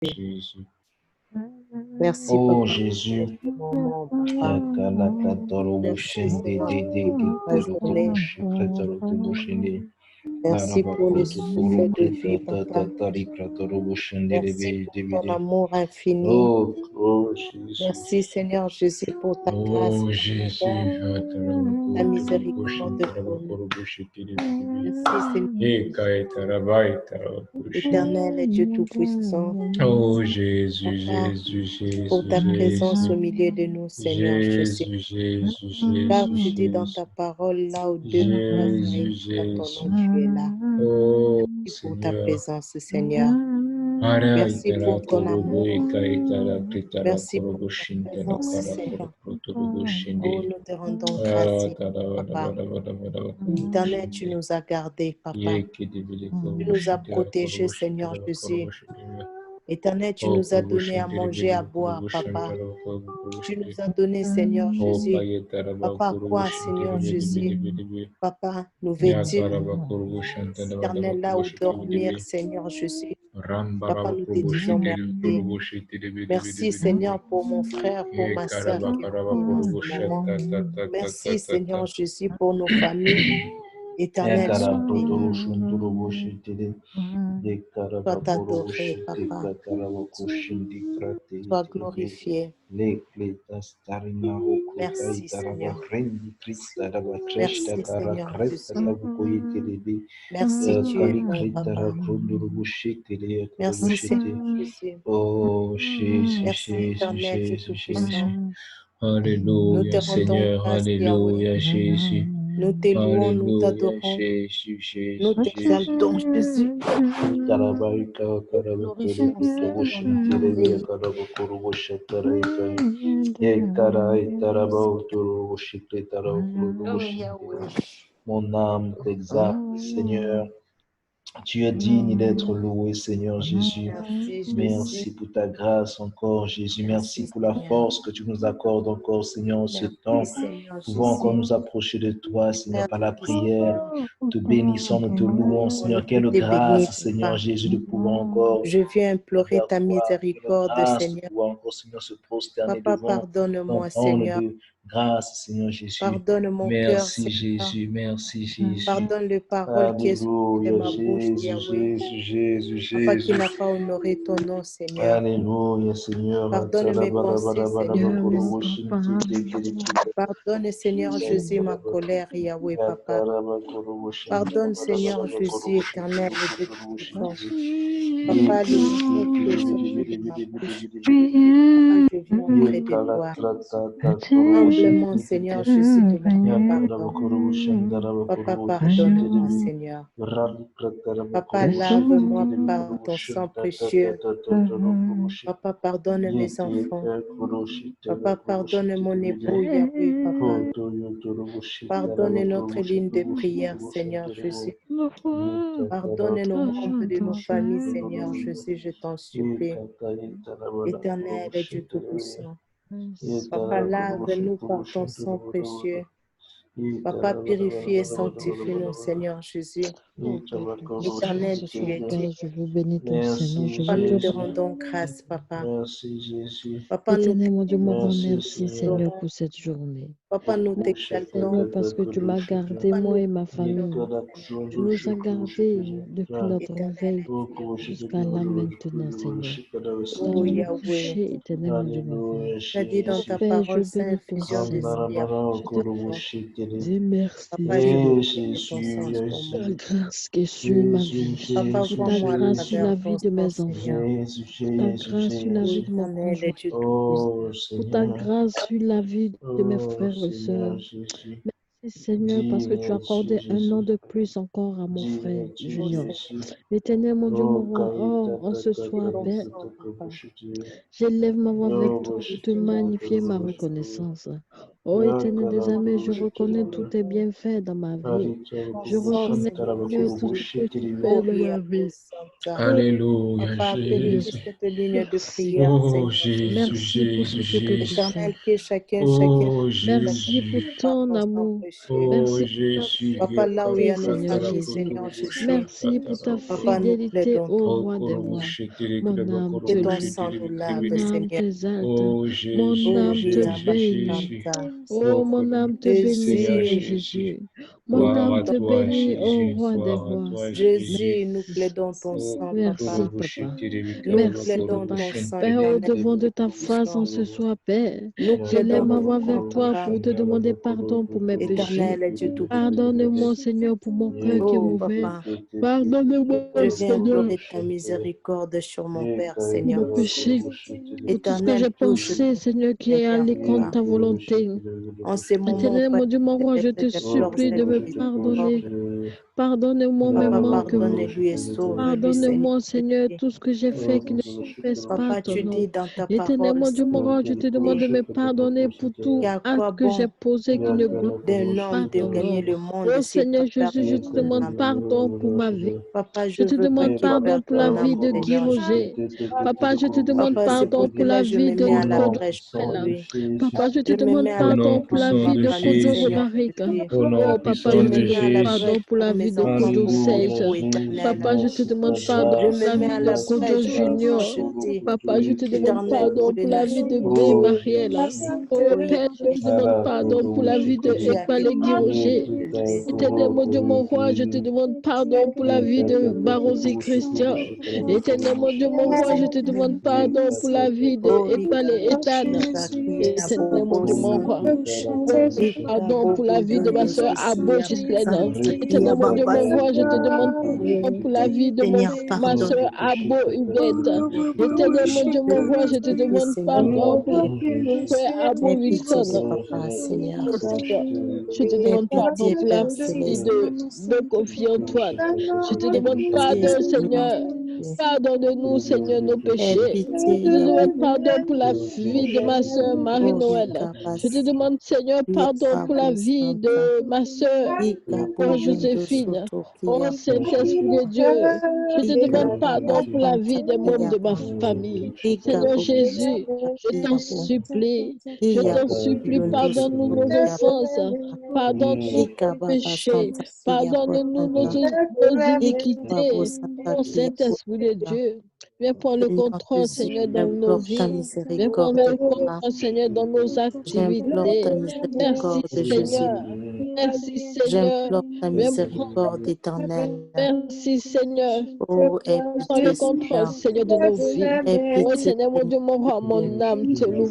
Jésus. Merci, Oh papa. Jésus. Moment, papa. Merci pour le souffle de vie, papa. Merci pour ton amour infini. Oh Jésus. Merci, Seigneur Jésus, pour ta grâce, Oh Jésus. ta miséricorde pour nous. Merci, Seigneur. Éternel et Dieu Tout-Puissant. Oh Jésus, Papa, Jésus, Jésus, pour ta présence au milieu de nous, Seigneur Jésus. Car tu dis dans ta parole, là où deux ou trois dans ton nom, tu es là. Oh Merci pour ta présence, Seigneur. Merci pour ton amour. Merci pour ta présence, Seigneur. Oh, nous te rendons grâce, papa. Éternel, tu nous as gardés, papa. Tu nous as protégés, Seigneur Jésus. Éternel, tu nous as donné à manger, à boire, papa. Tu nous as donné, Seigneur Jésus. Papa, quoi, Seigneur Jésus? Papa, nous vêtir. Éternel, là où dormir, Seigneur Jésus. Papa, nous te disons merci. Merci, Seigneur, pour mon frère, pour ma soeur qui est en ce moment. Merci, Seigneur Jésus, pour nos familles. Éternel, sois béni. Sois adoré, papa. Sois glorifié. Merci, Seigneur. Merci, Seigneur Jésus. Merci, tu es bon, papa. Merci, Seigneur Jésus. Oh Jésus, Merci, Éternel, Dieu Tout-Puissant. Alléluia, Nous te rendons Seigneur, grâce, alléluia, Jésus. Nous te louons, nous Alléluia, t'adorons, Jésus, Jésus, nous t'exaltons, Jésus. Nous glorifions, Seigneur, nous te bénissons. Oh, Yahweh. Mon âme t'exalte, Seigneur. Tu es digne d'être loué, Seigneur Jésus. Merci, Merci Jésus. pour ta grâce encore, Jésus. Merci pour la force que tu nous accordes encore, Seigneur, en ce temps. Seigneur Nous pouvons encore nous approcher de toi, Seigneur, par la prière. Te bénissons, nous te louons, Seigneur. Quelle grâce, Seigneur Jésus, de pouvoir encore. Je viens implorer ta miséricorde, Seigneur. Encore, Seigneur, se prosterner Papa, devant pardonne-moi, ton trône Seigneur. de grâce, Seigneur Jésus. Pardonne mon cœur, Merci, Jésus. Merci, Jésus. Pardonne les paroles qui est de ma bouche, Yahweh. Papa, qui n'a pas honoré ton nom, Seigneur. Alléluia, Seigneur. Pardonne mes pensées, Seigneur Jésus. Pardonne, Seigneur Jésus, ma colère, Yahweh, Papa. Pardonne, Seigneur Jésus, éternel et Dieu Tout-Puissant. Papa, le mot qui est sorti de ma bouche. Papa, je viens auprès de toi. Humblement, Seigneur Jésus, demande pardon. Papa, pardonne-moi, Seigneur. Papa, lave-moi par ton sang précieux. Papa, pardonne mes enfants. Papa, pardonne mon époux, Yahweh, Papa. Pardonne notre ligne de prière, Seigneur Jésus. Pardonne nos membres de nos familles, Seigneur Jésus, je t'en supplie. Éternel et Dieu Tout-Puissant. Papa, lave-nous par ton sang précieux. Papa, purifie et sanctifie-nous, Seigneur Jésus. Éternel, tu es Dieu. Je veux bénir ton Seigneur. Papa, nous te rendons grâce, Papa. Merci, Jésus. Papa, nous Éternel, mon Dieu, me rends Merci, merci, Seigneur, pour cette journée. Papa, nous Seigneur, t'exaltons. parce que tu m'as gardé, moi et ma famille. Tu nous as gardés depuis notre réveil jusqu'à là maintenant, Seigneur. Oh, Nous Yahweh. coucher, éternel, mon Dieu, mon Père. Tu as dit dans ta Père, parole, je Saint bénis ton infusion de Seigneur. prière. Je te dis merci. Papa, je veux ton sang sur Ta moi. grâce qui est sur ma vie. Papa, Pour ta vois-moi à grâce sur la travers vie ton de mes sang, enfants. Seigneur. Pour ta grâce sur la vie de mon Éternel et conjoint. Dieu Tout-Puissant. Pour ta grâce sur la vie de mes frères et sœurs. Merci Seigneur parce que tu as accordé un an de plus encore à mon frère Junior. Éternel mon Dieu, mon roi, en ce soir, Père, j'élève ma voix avec toi pour te magnifier ma reconnaissance. Oh éternel des amis, je reconnais tous tes bienfaits dans ma vie. Je reconnais Seigneur tout ce que tu fais dans ma vie. Alléluia, Papa, Jésus. cette ligne de prière, Oh, Seigneur. Jésus, Merci pour tout ce que tu fais. Éternel, que chacun, Oh, Merci pour ton amour. péché. Oh Merci Jésus, Papa, là où il y a nos Seigneur familles, Jésus. Seigneur Jésus. Merci pour ta Papa, nous fidélité, plaidons ô ton roi des rois. Mon âme que te ton loue, sang nous lave, mon âme Seigneur. t'exalte, oh mon Jésus, Oh, âme te Ria bénit. Bashanta. Oh, mon âme te bénit, Seigneur Jésus, Jésus. Jésus. Mon Gloire âme à te toi, bénit, ô Jésus. roi des Gloire à rois. toi, Jésus. Jésus, nous plaidons ton Oh, sang, Merci, Papa. Papa. Nous Merci, plaidons Papa. ton sang Père, au éternel. devant de ta face en ce soir, Père, Nous j'élève plaidons ma ton voix sang, vers toi Papa. pour te demander pardon pour mes péchés. Éternel et Dieu Tout-Puissant. Pardonne-moi, Seigneur, pour mon cœur qui est Oh, mauvais. Papa, Pardonne-moi, je viens Seigneur, implorer ta miséricorde sur mon Père, pour Seigneur. mes péchés, pour tout ce que Éternel, j'ai touche pensé, Seigneur, qui est Seigneur, allé contre Papa. ta volonté. En ces moments, Éternel, Père, mon Dieu, mon roi, je te je pleure supplie de cette me pardonner. miséricorde. Pardonne-moi mes Papa, manquements. pardonne-lui et sauve-lui, Seigneur. Pardonne-moi, Seigneur, tout ce que j'ai fait qui ne confesse pas Papa, ton tu nom. dis dans ta Éternel, parole, mon Dieu, mon Seigneur, roi, je te demande de me pardonner pour tout qu'à acte quoi que j'ai bon posé qui ne glorifie d'un pas homme de ton gagner nom. le monde Oh s'il Seigneur doit Jésus, perdre je te son demande âme? pardon pour ma vie. Papa, Je je te veux pas demande qu'il pardon perde pour la son vie âme, de Guy Seigneur Jésus. Roger. Papa, je te demande Papa, c'est pardon pour pour cela la que je vie me de mets à la Nicodou brèche pour Pella. lui. Papa, je te Je me demande mets à Au la pardon nom brèche pour pour la ma vie de puissant de famille, Kodo Seigneur Jésus. Robarika. Jésus. Au nom Oh Papa, Je je puissant me te de mets à demande la Jésus. pardon brèche pour pour la vie mes de enfants, Kodo pour mon Sage. époux éternel. Papa, je te demande pardon Je pour me la mets vie à de la Kodo brèche, Seigneur Junior. Jésus, Papa, je te demande éternel, pour pardon les pour la vie de nations. B. Marielle. Oh Oui, Père, je te demande pardon pour la vie de j'ai Ekbalé acquitté mon Roger. Jésus. Éternel, mon Dieu, mon roi, je te demande pardon pour la vie de Barosi Christian. Éternel, mon Dieu, mon roi, je te demande pardon pour la vie de Oh, Ekbalé Ethan. Ikabashanta Kia Éternel, mon Bobo Dieu, mon roi. Santo. Pardon pour la vie de ma Ikabobobondo soeur Abo Sisia Gislaine. Santa Kia Éternel, mon Dieu, Baba mon roi, je te demande Santo. pardon pour la vie de Seigneur, ma pardonne. soeur Abo Yvette. Éternel, mon Dieu, mon roi, je te Oui, demande Seigneur, pardon pour pitié. frère Abo Aie pitié, Wilson. Papa, Seigneur. Oh Seigneur, je te Aie demande pardon pitié, pour la Père fille Céleste. de Kofi Antoine. Je te Aie demande pitié, pardon, Seigneur. Seigneur. Pardonne-nous, Seigneur, nos Aie péchés. pitié, Je te demande Yahweh. pardon pour la vie de ma soeur Oh, Marie-Noël. Je te Ikabasi, demande, Seigneur, Kia pardon pour la Babo vie Santa. de ma soeur Ikabobondo Joséphine. Soto Oh Kia Saint-Esprit de Baba. Dieu, je te demande pardon pour la Ikababashanta vie des membres Kia de ma Ba. famille. Seigneur Jésus, Ikabobondo je Kia t'en Bo. supplie. Je t'en supplie, Iyabobondo pardonne-nous Soto nos Kia offenses. Pardonne-nous nos péchés. Ikababashanta Kia Pardonne-nous Bosanta. nos iniquités. Ikababosanta Oh Kia Saint-Esprit de Bosanta. Dieu, viens prendre le Seigneur contrôle, Jésus, Seigneur, dans nos j'implore ta vies. Viens prendre miséricorde, le Papa. contrôle, Seigneur, dans nos J'implore ta activités. Merci, miséricorde, Jésus. Seigneur. Merci, Seigneur. J'implore ta Viens prendre. miséricorde éternelle. Merci, Seigneur. Oh, aie Prends le pitié, contrôle, Seigneur. Seigneur, de nos vies. Aie Oh pitié, Seigneur, mon Seigneur Dieu, mon roi, Jésus. mon âme te loue.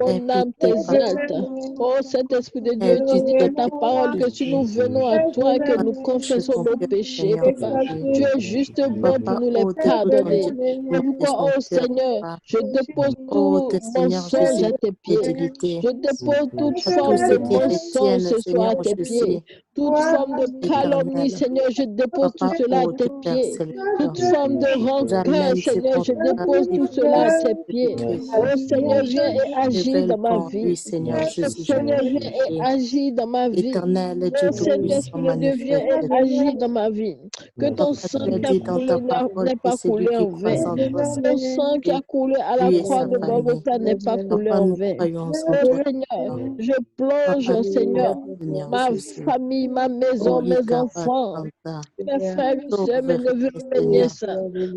Aie Mon âme pitié, Papa. t'exalte. Oh Saint-Esprit de Aie Dieu, tu dis dans pitié, ta Seigneur parole que si Jésus. nous venons à toi et que nous Touche confessons ton nos cœur, péchés, Seigneur Papa, Jésus. tu es juste bon pour Papa, nous les ôte tout pardonner. C'est indisposition de pourquoi, son oh cœur, Seigneur, Papa. je dépose Ôte, tout Seigneur mensonge Jésus, à tes toute pieds. fidélité Je dépose toute à tous forme de ceux qui mensonge retiennent, ce soir Seigneur à tes pieds. Jésus, Toute forme de calomnie, éternel. Seigneur, je dépose tout Papa, cela à ôte, tes Père pieds. Céleste. Toute forme de rancœur, J'amène ces Seigneur, je pensées-là dépose tout devant cela toi, à tes Saint-Esprit pieds. de Oh Dieu. Seigneur, viens et agis dans ma Révèle-toi en lui, vie. Seigneur Oh Jésus, je Seigneur, t'en viens et prie. agis dans ma vie. Éternel Oh Dieu Tout-Puissant, Saint-Esprit de Dieu, viens et manifeste. agis dans ma vie. Que ton Papa, sang tu as qui a dit dans coulé ta parole n'est que pas celui coulé qui en croit vain. en toi sera Ton sang qui a sauvé, coulé à la lui et croix sa de famille. Golgotha n'est pas coulé Papa, en nous vain. croyons en Oh toi, Seigneur, Seigneur. je plonge, Papa, Seigneur, sauve, Seigneur ma Jésus. famille, ma maison, Oh, mes Ikaba enfants, Santa, mes frères, mes soeurs, sauve, mes neveux, mes Seigneur, nièces,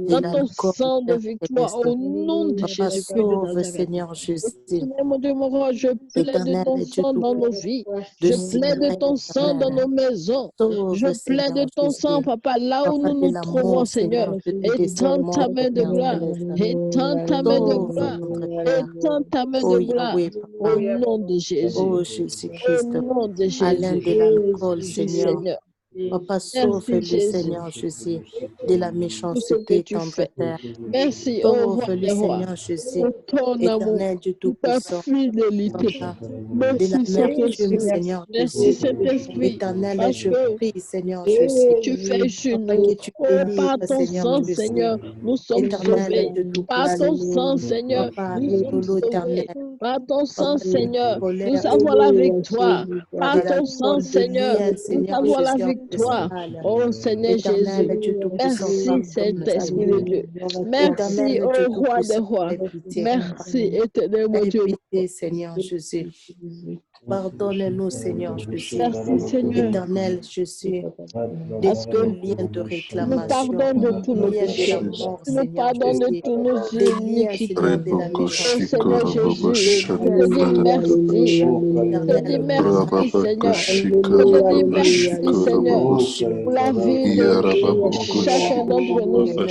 de dans ton l'alcool, sang de Père victoire, Céleste. au nom de Papa, Jésus-Christ de sauve, Nazareth. Seigneur Jésus. Seigneur, mon Dieu, mon roi, je plaide Éternel ton et Dieu sang dans nos Tout-Puissant, vies. de Je plaide Seigneur ton sang dans éternel. nos maisons. Je Sauve, plaide Seigneur ton sang, Jésus. papa, là où Papa, nous de nous trouvons, l'amour, Seigneur. Seigneur, de tes Étends descendements, ta main de Père gloire. Céleste. Étends ta main de Sauve gloire. notre Père. Étends ta main Oh de gloire. Yahweh, Au Papa. nom de Jésus. Oh Au Jésus-Christ. nom de Alain Jésus. de l'alcool, Oui, Seigneur. Seigneur. Papa, Merci, sauve-le, Jésus, Seigneur Jésus, de la pour ce que méchanceté, tu tendre fais. Père. Merci, ô roi Sauve-le, des rois, Seigneur Jésus, pour ton amour, éternel Dieu pour ta Tout-Puissant, fidélité. Papa, de Merci, l'amertume, Saint-Esprit. Seigneur Merci, Jésus. Saint-Esprit, Éternel, parce je que prie, Seigneur Jésus, tu fais sur Papa, nous. que tu Oh, par délivres, ton Seigneur sang, Jésus. Seigneur, nous sommes Éternel sauvés. Dieu Par ton Tout-Puissant, sang, Seigneur, Papa, nous sommes Lolo sauvés. éternel, Par ton sang, Papa, de la Seigneur, nous colère, avons la victoire. Par de ton sang, l'alcool, de Seigneur, lien, nous Seigneur avons la Jésus, victoire. ancestral. Oh, Seigneur Jésus, Éternel Dieu Tout-Puissant, merci, Saint-Esprit de pardonne-nous. Dieu. Merci, Éternel Dieu ô roi des Tout-Puissant, rois. aie pitié, Papa. Merci, éternel mon Aie Dieu. pitié, Seigneur Jésus. Pardonne-nous, Seigneur Jésus. Merci, Seigneur. Éternel Jésus, de Parce que tout lien de tu nous réclamation, pardonnes de tous nos lien de la péchés. mort, Tu nous Seigneur pardonnes de Jésus, tous nos des liens, iniquités. Seigneur, de la Oh méchanceté, Seigneur Jésus, des je liens, te dis Seigneur, merci. Je te dis éternel, de merci, Seigneur. Je rage, te dis merci, Seigneur, Jésus. pour la vie de chacun d'entre nous, Éternel, Seigneur.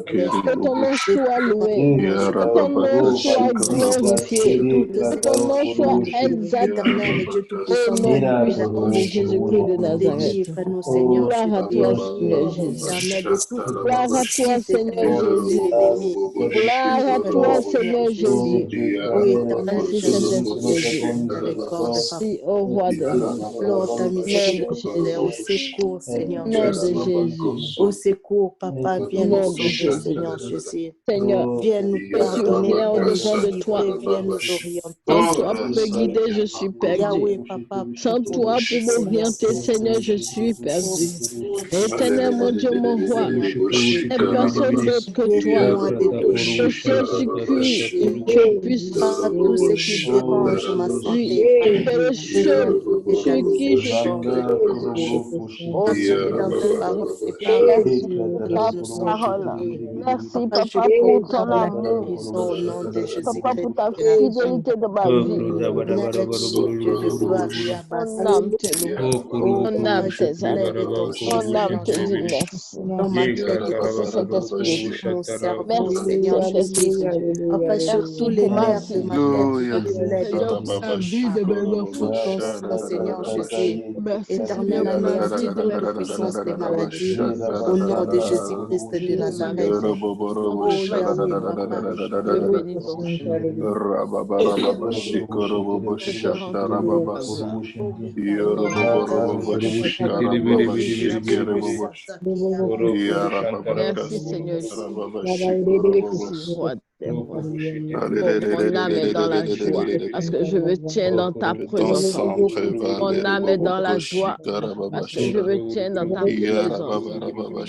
Seigneur, Que ton nom de soit toute loué. vengeance, Que ton nom soit de glorifié. toute, Que ton Seigneur, nom soit éternel, exalté. Dieu Au Tout-Puissant, nom de puissant de Jésus-Christ de Nazareth. délivre-nous, Seigneur Gloire à toi, Jésus. Seigneur Jésus. Éternel, de toute Gloire à toi, poursuite, Seigneur Éternel, de Jésus. l'ennemi. Gloire à Délivre-nous, toi, Seigneur Seigneur Jésus. Jésus. Ô éternel Merci, Jésus, Saint-Esprit de Dieu. miséricorde, pardon. Merci, ô roi des rois. Lors ta Au nom de miséricorde, au Jésus. secours, Au Seigneur nom de Jésus. Jésus. Au secours, Papa, Au viens nous nom de sauver, Jésus. Seigneur Jésus. Seigneur, Viens nous je suis pardonner, rien viens nous au-devant de toi. délivrer, viens nous orienter, Sans toi Seigneur pour me Jésus. guider, je suis perdu. Yahweh, Papa, Sans tout toi pour Seigneur m'orienter, Jésus. Seigneur, je suis Ô perdu. Jésus, Éternel, mon Dieu, mon roi, il n'y a personne d'autre que toi. guéris-moi de tout Le mal, seul sur qui tu es puissant. pas tout ce qui dérange ma Oui, santé. tu es le Éternel, seul de ta sur qui je peux miséricorde. compter. Oh Seigneur, je Éternel, te pardonne dis les paroles merci pour que ta nous sommes parole. oubliés. Merci, Papa, je Papa, prie pour ton pour la amour. guérison au nom de Papa, Jésus-Christ pour ta de Nazareth. fidélité de ma vie. Éternel, Dieu de gloire, Mon Yabasi. âme te loue. Oh, Mon Papa, âme je t'exalte. plaide ton sang, Mon âme Seigneur te dit Jésus. merci. Dans ma tête et Merci, Saint-Esprit de Dieu. mon cerveau, Merci, Seigneur Saint-Esprit Jésus. de Dieu. Papa, sur tous Merci les pour ma nerfs de vie. ma tête, je Merci, plaide Seigneur, ton pour la sang. vie de mes enfants. Ton sang, Seigneur Jésus. Merci, Seigneur, Éternel, pour la vie anéantis de toute mes puissance des petits-enfants. maladies. Au nom de Jésus-Christ de Nazareth. Oh Yahweh, Papa, Je bénis ton Saint-Nom. Je te rends toute la gloire. oh éternel, Merci, Seigneur Jésus. Merci, roi des rois. Oh, mon âme est dans la joie parce que je me tiens dans ta présence. Mon âme est dans la joie parce que je me tiens dans ta présence.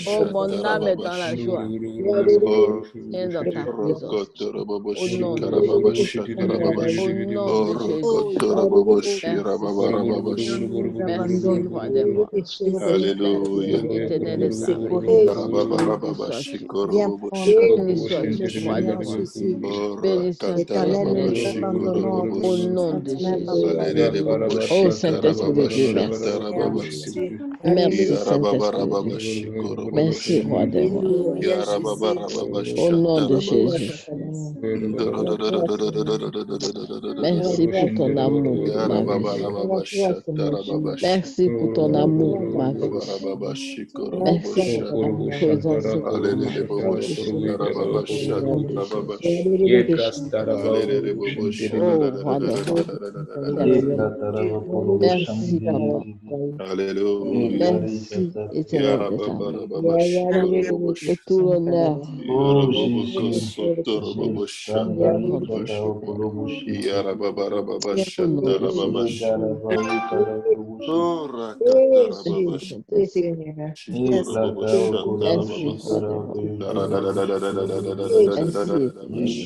Oh, mon âme est dans la joie parce que je me tiens dans ta présence. Au nom de Jésus. Au nom de oh Jésus. Yahweh, Merci, Seigneur. nous Merci, abandonnons. roi des rois. Merci, éternel Nous des armées. secourir. Béni sois-tu. Viens prendre Béni sois-tu, contrôle, roi des Seigneur rois. Jésus. Béni sois-tu, Éternel, éternel nous des armées. abandonnons Au tous nom nos de sentiments, Jésus. Papa. Oh, Saint-Esprit de Dieu, merci. Seigneur Jésus. Merci, Saint-Esprit de Dieu. Merci, roi des rois. Alléluia, Jésus. Au nom de Jésus. Merci pour ton amour, ma vie. Merci pour ton amour, ma vie. Merci pour ta présence dans ma vie. Au nom de Jésus. Oh, roi des rois. T'aime. Merci, papa. Merci, éternel des armées. Que tout l'honneur Oh Jésus, est rendu au Père. Au nom de Jésus. Merci, Saint-Esprit. Merci, roi des rois. Merci, éternel des armées. Merci, Jésus. Merci,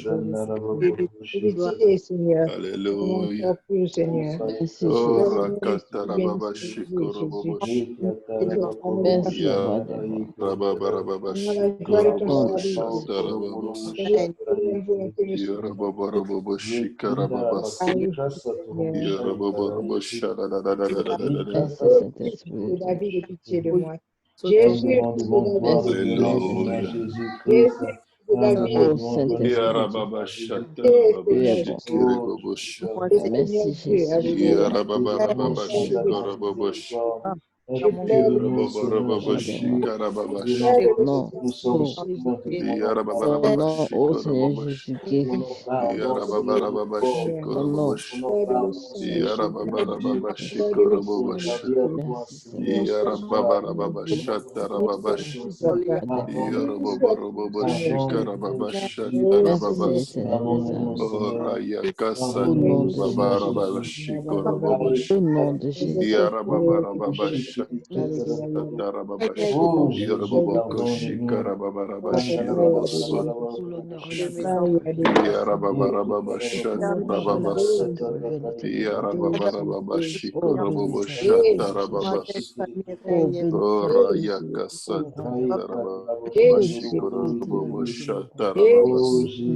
roi des rois. Au nom de Jésus. Merci, Saint-Esprit de Dieu. Merci, Seigneur Jésus. Oh, Saint-Esprit de Dieu. Tu es bon. Merci, Jésus. Merci, roi des rois. Non, non, non, non, oh Seigneur Jésus, guéris. Non, non, Jésus, guéris. Merci, Saint-Esprit. Merci, roi des rois. Merci, éternel des armées. Au nom de Jésus. Au nom de Jésus. Tout l'honneur et la gloire te reviennent, Seigneur. Tout l'honneur et la gloire te reviennent, Éternel Dieu des cieux. Oh, béni sois ton nom, Jésus. Oh, béni sois ton nom. Oh, roi des rois. Béni sois ton nom, éternel Dieu.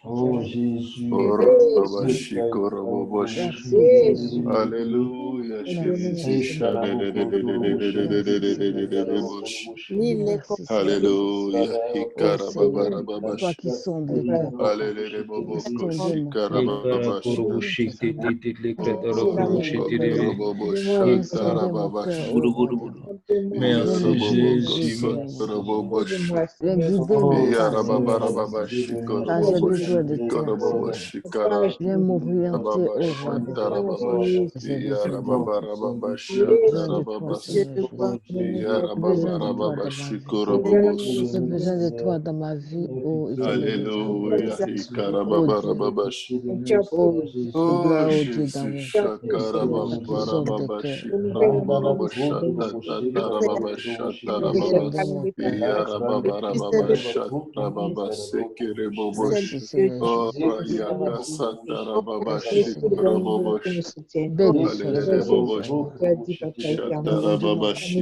Oh Jésus, Merci, Seigneur. Au nom de oh Jésus. Jésus, Merci, Seigneur. Alléluia, Merci, Seigneur. Merci, Seigneur Jésus. Merci, Seigneur. Alléluia. Oh, Seigneur, toi qui sondes le cœur, tu peux sonder mon cœur. Tu peux sonder tu peux sonder mon cœur, oh roi des rois. Viens me Merci guider, Jésus, Seigneur merci Jésus. Jésus. Viens guider mes Oh pas, Père, Seigneur merci Jésus. de venir Car j'ai besoin de toucher, toi, Père. Seigneur. Viens m'orienter, ô roi des rois. Oh, J'ai besoin de oh, toi. J'ai besoin de toi, Seigneur Jésus. J'ai besoin de toi dans ma vie, Seigneur. J'ai besoin de toi dans ma vie, ô éternel Dieu. Alléluia. Oh Dieu. Merci de venir, Oh Seigneur Jésus, Jésus. gloire au Dieu Et d'amour. chaque Toi qui sondes des cœurs. Sonde mon cœur. Merci, Seigneur Jésus. Merci, Seigneur Jésus.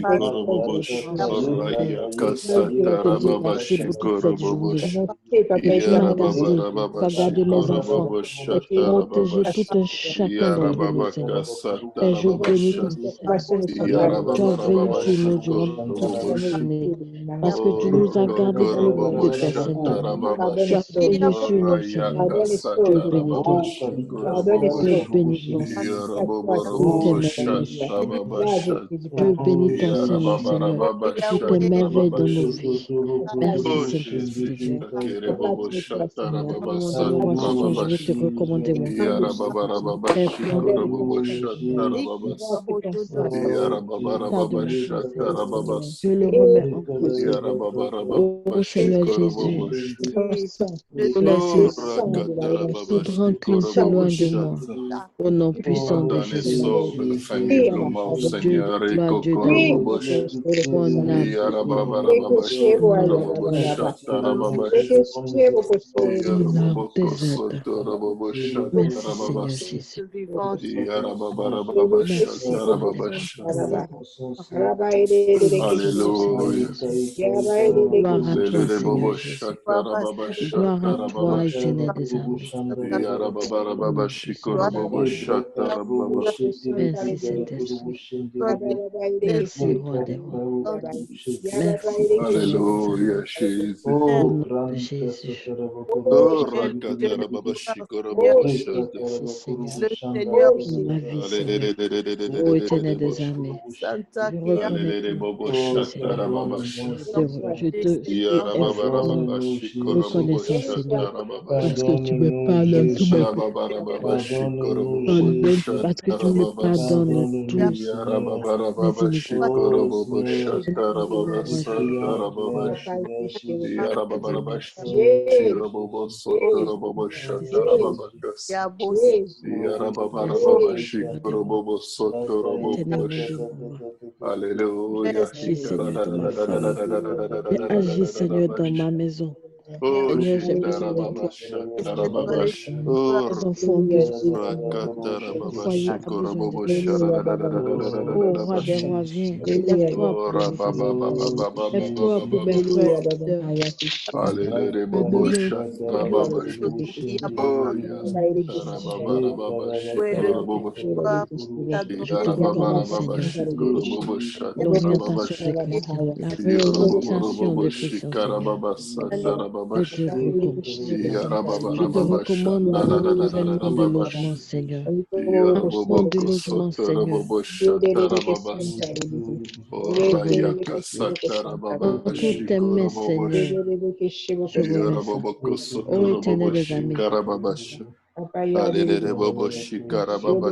Béni soit ton nom, éternel. Je te dis merci pour toute cette journée que tu m'as gardé, tu as gardé mes enfants, que tu as protégé tout un chacun d'entre nous, Seigneur. Père, je bénis ton nom, Seigneur. Tu as veillé sur nous durant toute cette journée parce que tu nous as gardés dans le groupe de personnes, Dieu. Tu as veillé sur nous, Seigneur. Je bénis ton nom, Seigneur. Je bénis ton Seigneur pour tes merveilles, Seigneur. Je bénis ton Seigneur, Seigneur, pour tes merveilles dans nos vies. Merci, Saint-Esprit de Dieu. À un moment donné, moi, Seigneur, je veux te recommander mon cœur. Père, prends-le, pardonne-moi, Seigneur. Je le remets entre tes mains. Oh Seigneur Jésus, je laisse toute rancune s'éloigne de moi. Au nom puissant de Jésus de Nazareth. Oh Dieu de gloire, Dieu d'amour, mon âme, mon âme déserte, mon âme déserte. Merci Seigneur Jésus. Merci roi des rois. Merci mon Seigneur Jésus. Gloire à toi Seigneur Jésus. Gloire à toi éternel des armées. Au nom puissant de Jésus. Merci Saint-Esprit. Merci roi des rois. Merci éternel des armées. Alléluia, Jésus. Au nom de Jésus. Oh, rakatara baba shikoro baba shata. Merci Seigneur. Pour ma vie Seigneur. Ô éternel des armées. Je reconnais que merci Seigneur. Je suis infiniment reconnaissant Seigneur. Parce que tu me pardonnes tous mes péchés. Pardonne, parce que tu me pardonnes tous mes iniquités. Moi, Seigneur. Merci. Merci Seigneur Jésus. Merci roi des rois. Éternel mon Dieu, mon roi. Alléluia. Agis Seigneur dans ma famille. Et agis Seigneur dans ma maison. Oh, Seigneur, j'ai besoin de toi. oh, Mes enfants ont besoin de toi. rakatara Mon baba foyer a shikoro besoin de baba toi, Seigneur. Oh, roi shara. des rois, viens. Lève-toi Oh, pour mes fils. Lève-toi pour mes rababa. frères et sœurs. Alléluia, Mes bobo neveux, shata mes baba. enfants de Kéké. Oh, yes. Jésus. Baba Oh, shikoro bobo shata. je te recommande, Baba Seigneur, shikoro bobo shata baba. l'orientation de Kéké, la réorientation Bobo de Christian, shikara Seigneur. baba sata baba. Je te recommande, Seigneur. Je te Baba recommande shata pour tous les demandes de baba. logement, Seigneur. Bobo Enfants de logement, kosoto Seigneur. bobo shata baba. Oraya kasata baba Entre tes mains, shikoro bobo. Seigneur, je remets ça. Bobo kosoto Ô bobo éternel des armées, shikara baba. Alléluia, bobo shikara baba.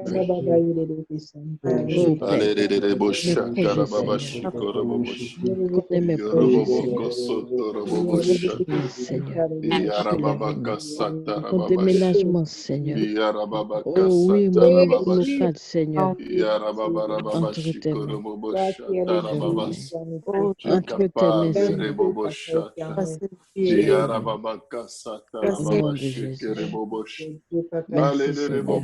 Oh Père, Allez, mes projets, Seigneur. Connais mes projets, Seigneur. Mes Seigneur. Mon déménagement, Seigneur. Oh oui, mon nouveau local, Seigneur. Entre tes mains, je remets. Entre tes mains, Seigneur. Au nom de Jésus. Merci, Seigneur.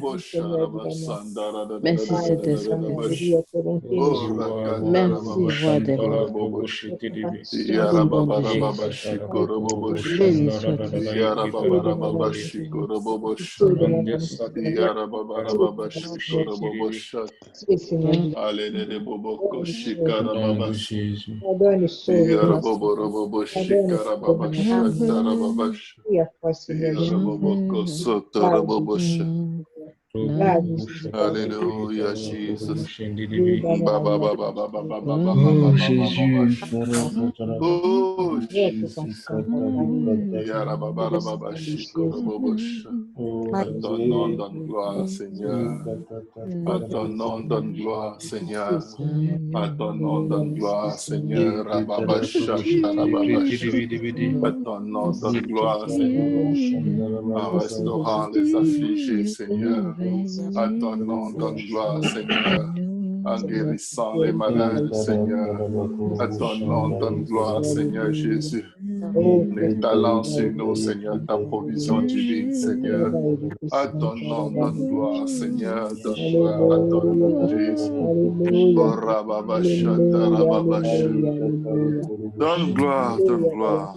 Merci, Saint-Esprit. Merci, Roi des rois. Au nom de Jésus. Béni sois-tu, Seigneur. Au nom de Jésus. Alléluia, Jesus. Oh Jésus. Oh Jesus. À ton nom donne gloire, Seigneur. À ton nom donne gloire, Seigneur. À ton nom donne gloire, Seigneur. À ton nom donne gloire, Seigneur. En restaurant les affligés, Seigneur. À ton nom donne gloire, Seigneur. En guérissant les malades, Seigneur. À ton nom donne gloire, Seigneur Jésus. Les talents sur nous, Seigneur, ta provision divine, Seigneur. À ton nom donne gloire, Seigneur. Donne gloire à ton nom, Jésus. Donne gloire, donne gloire.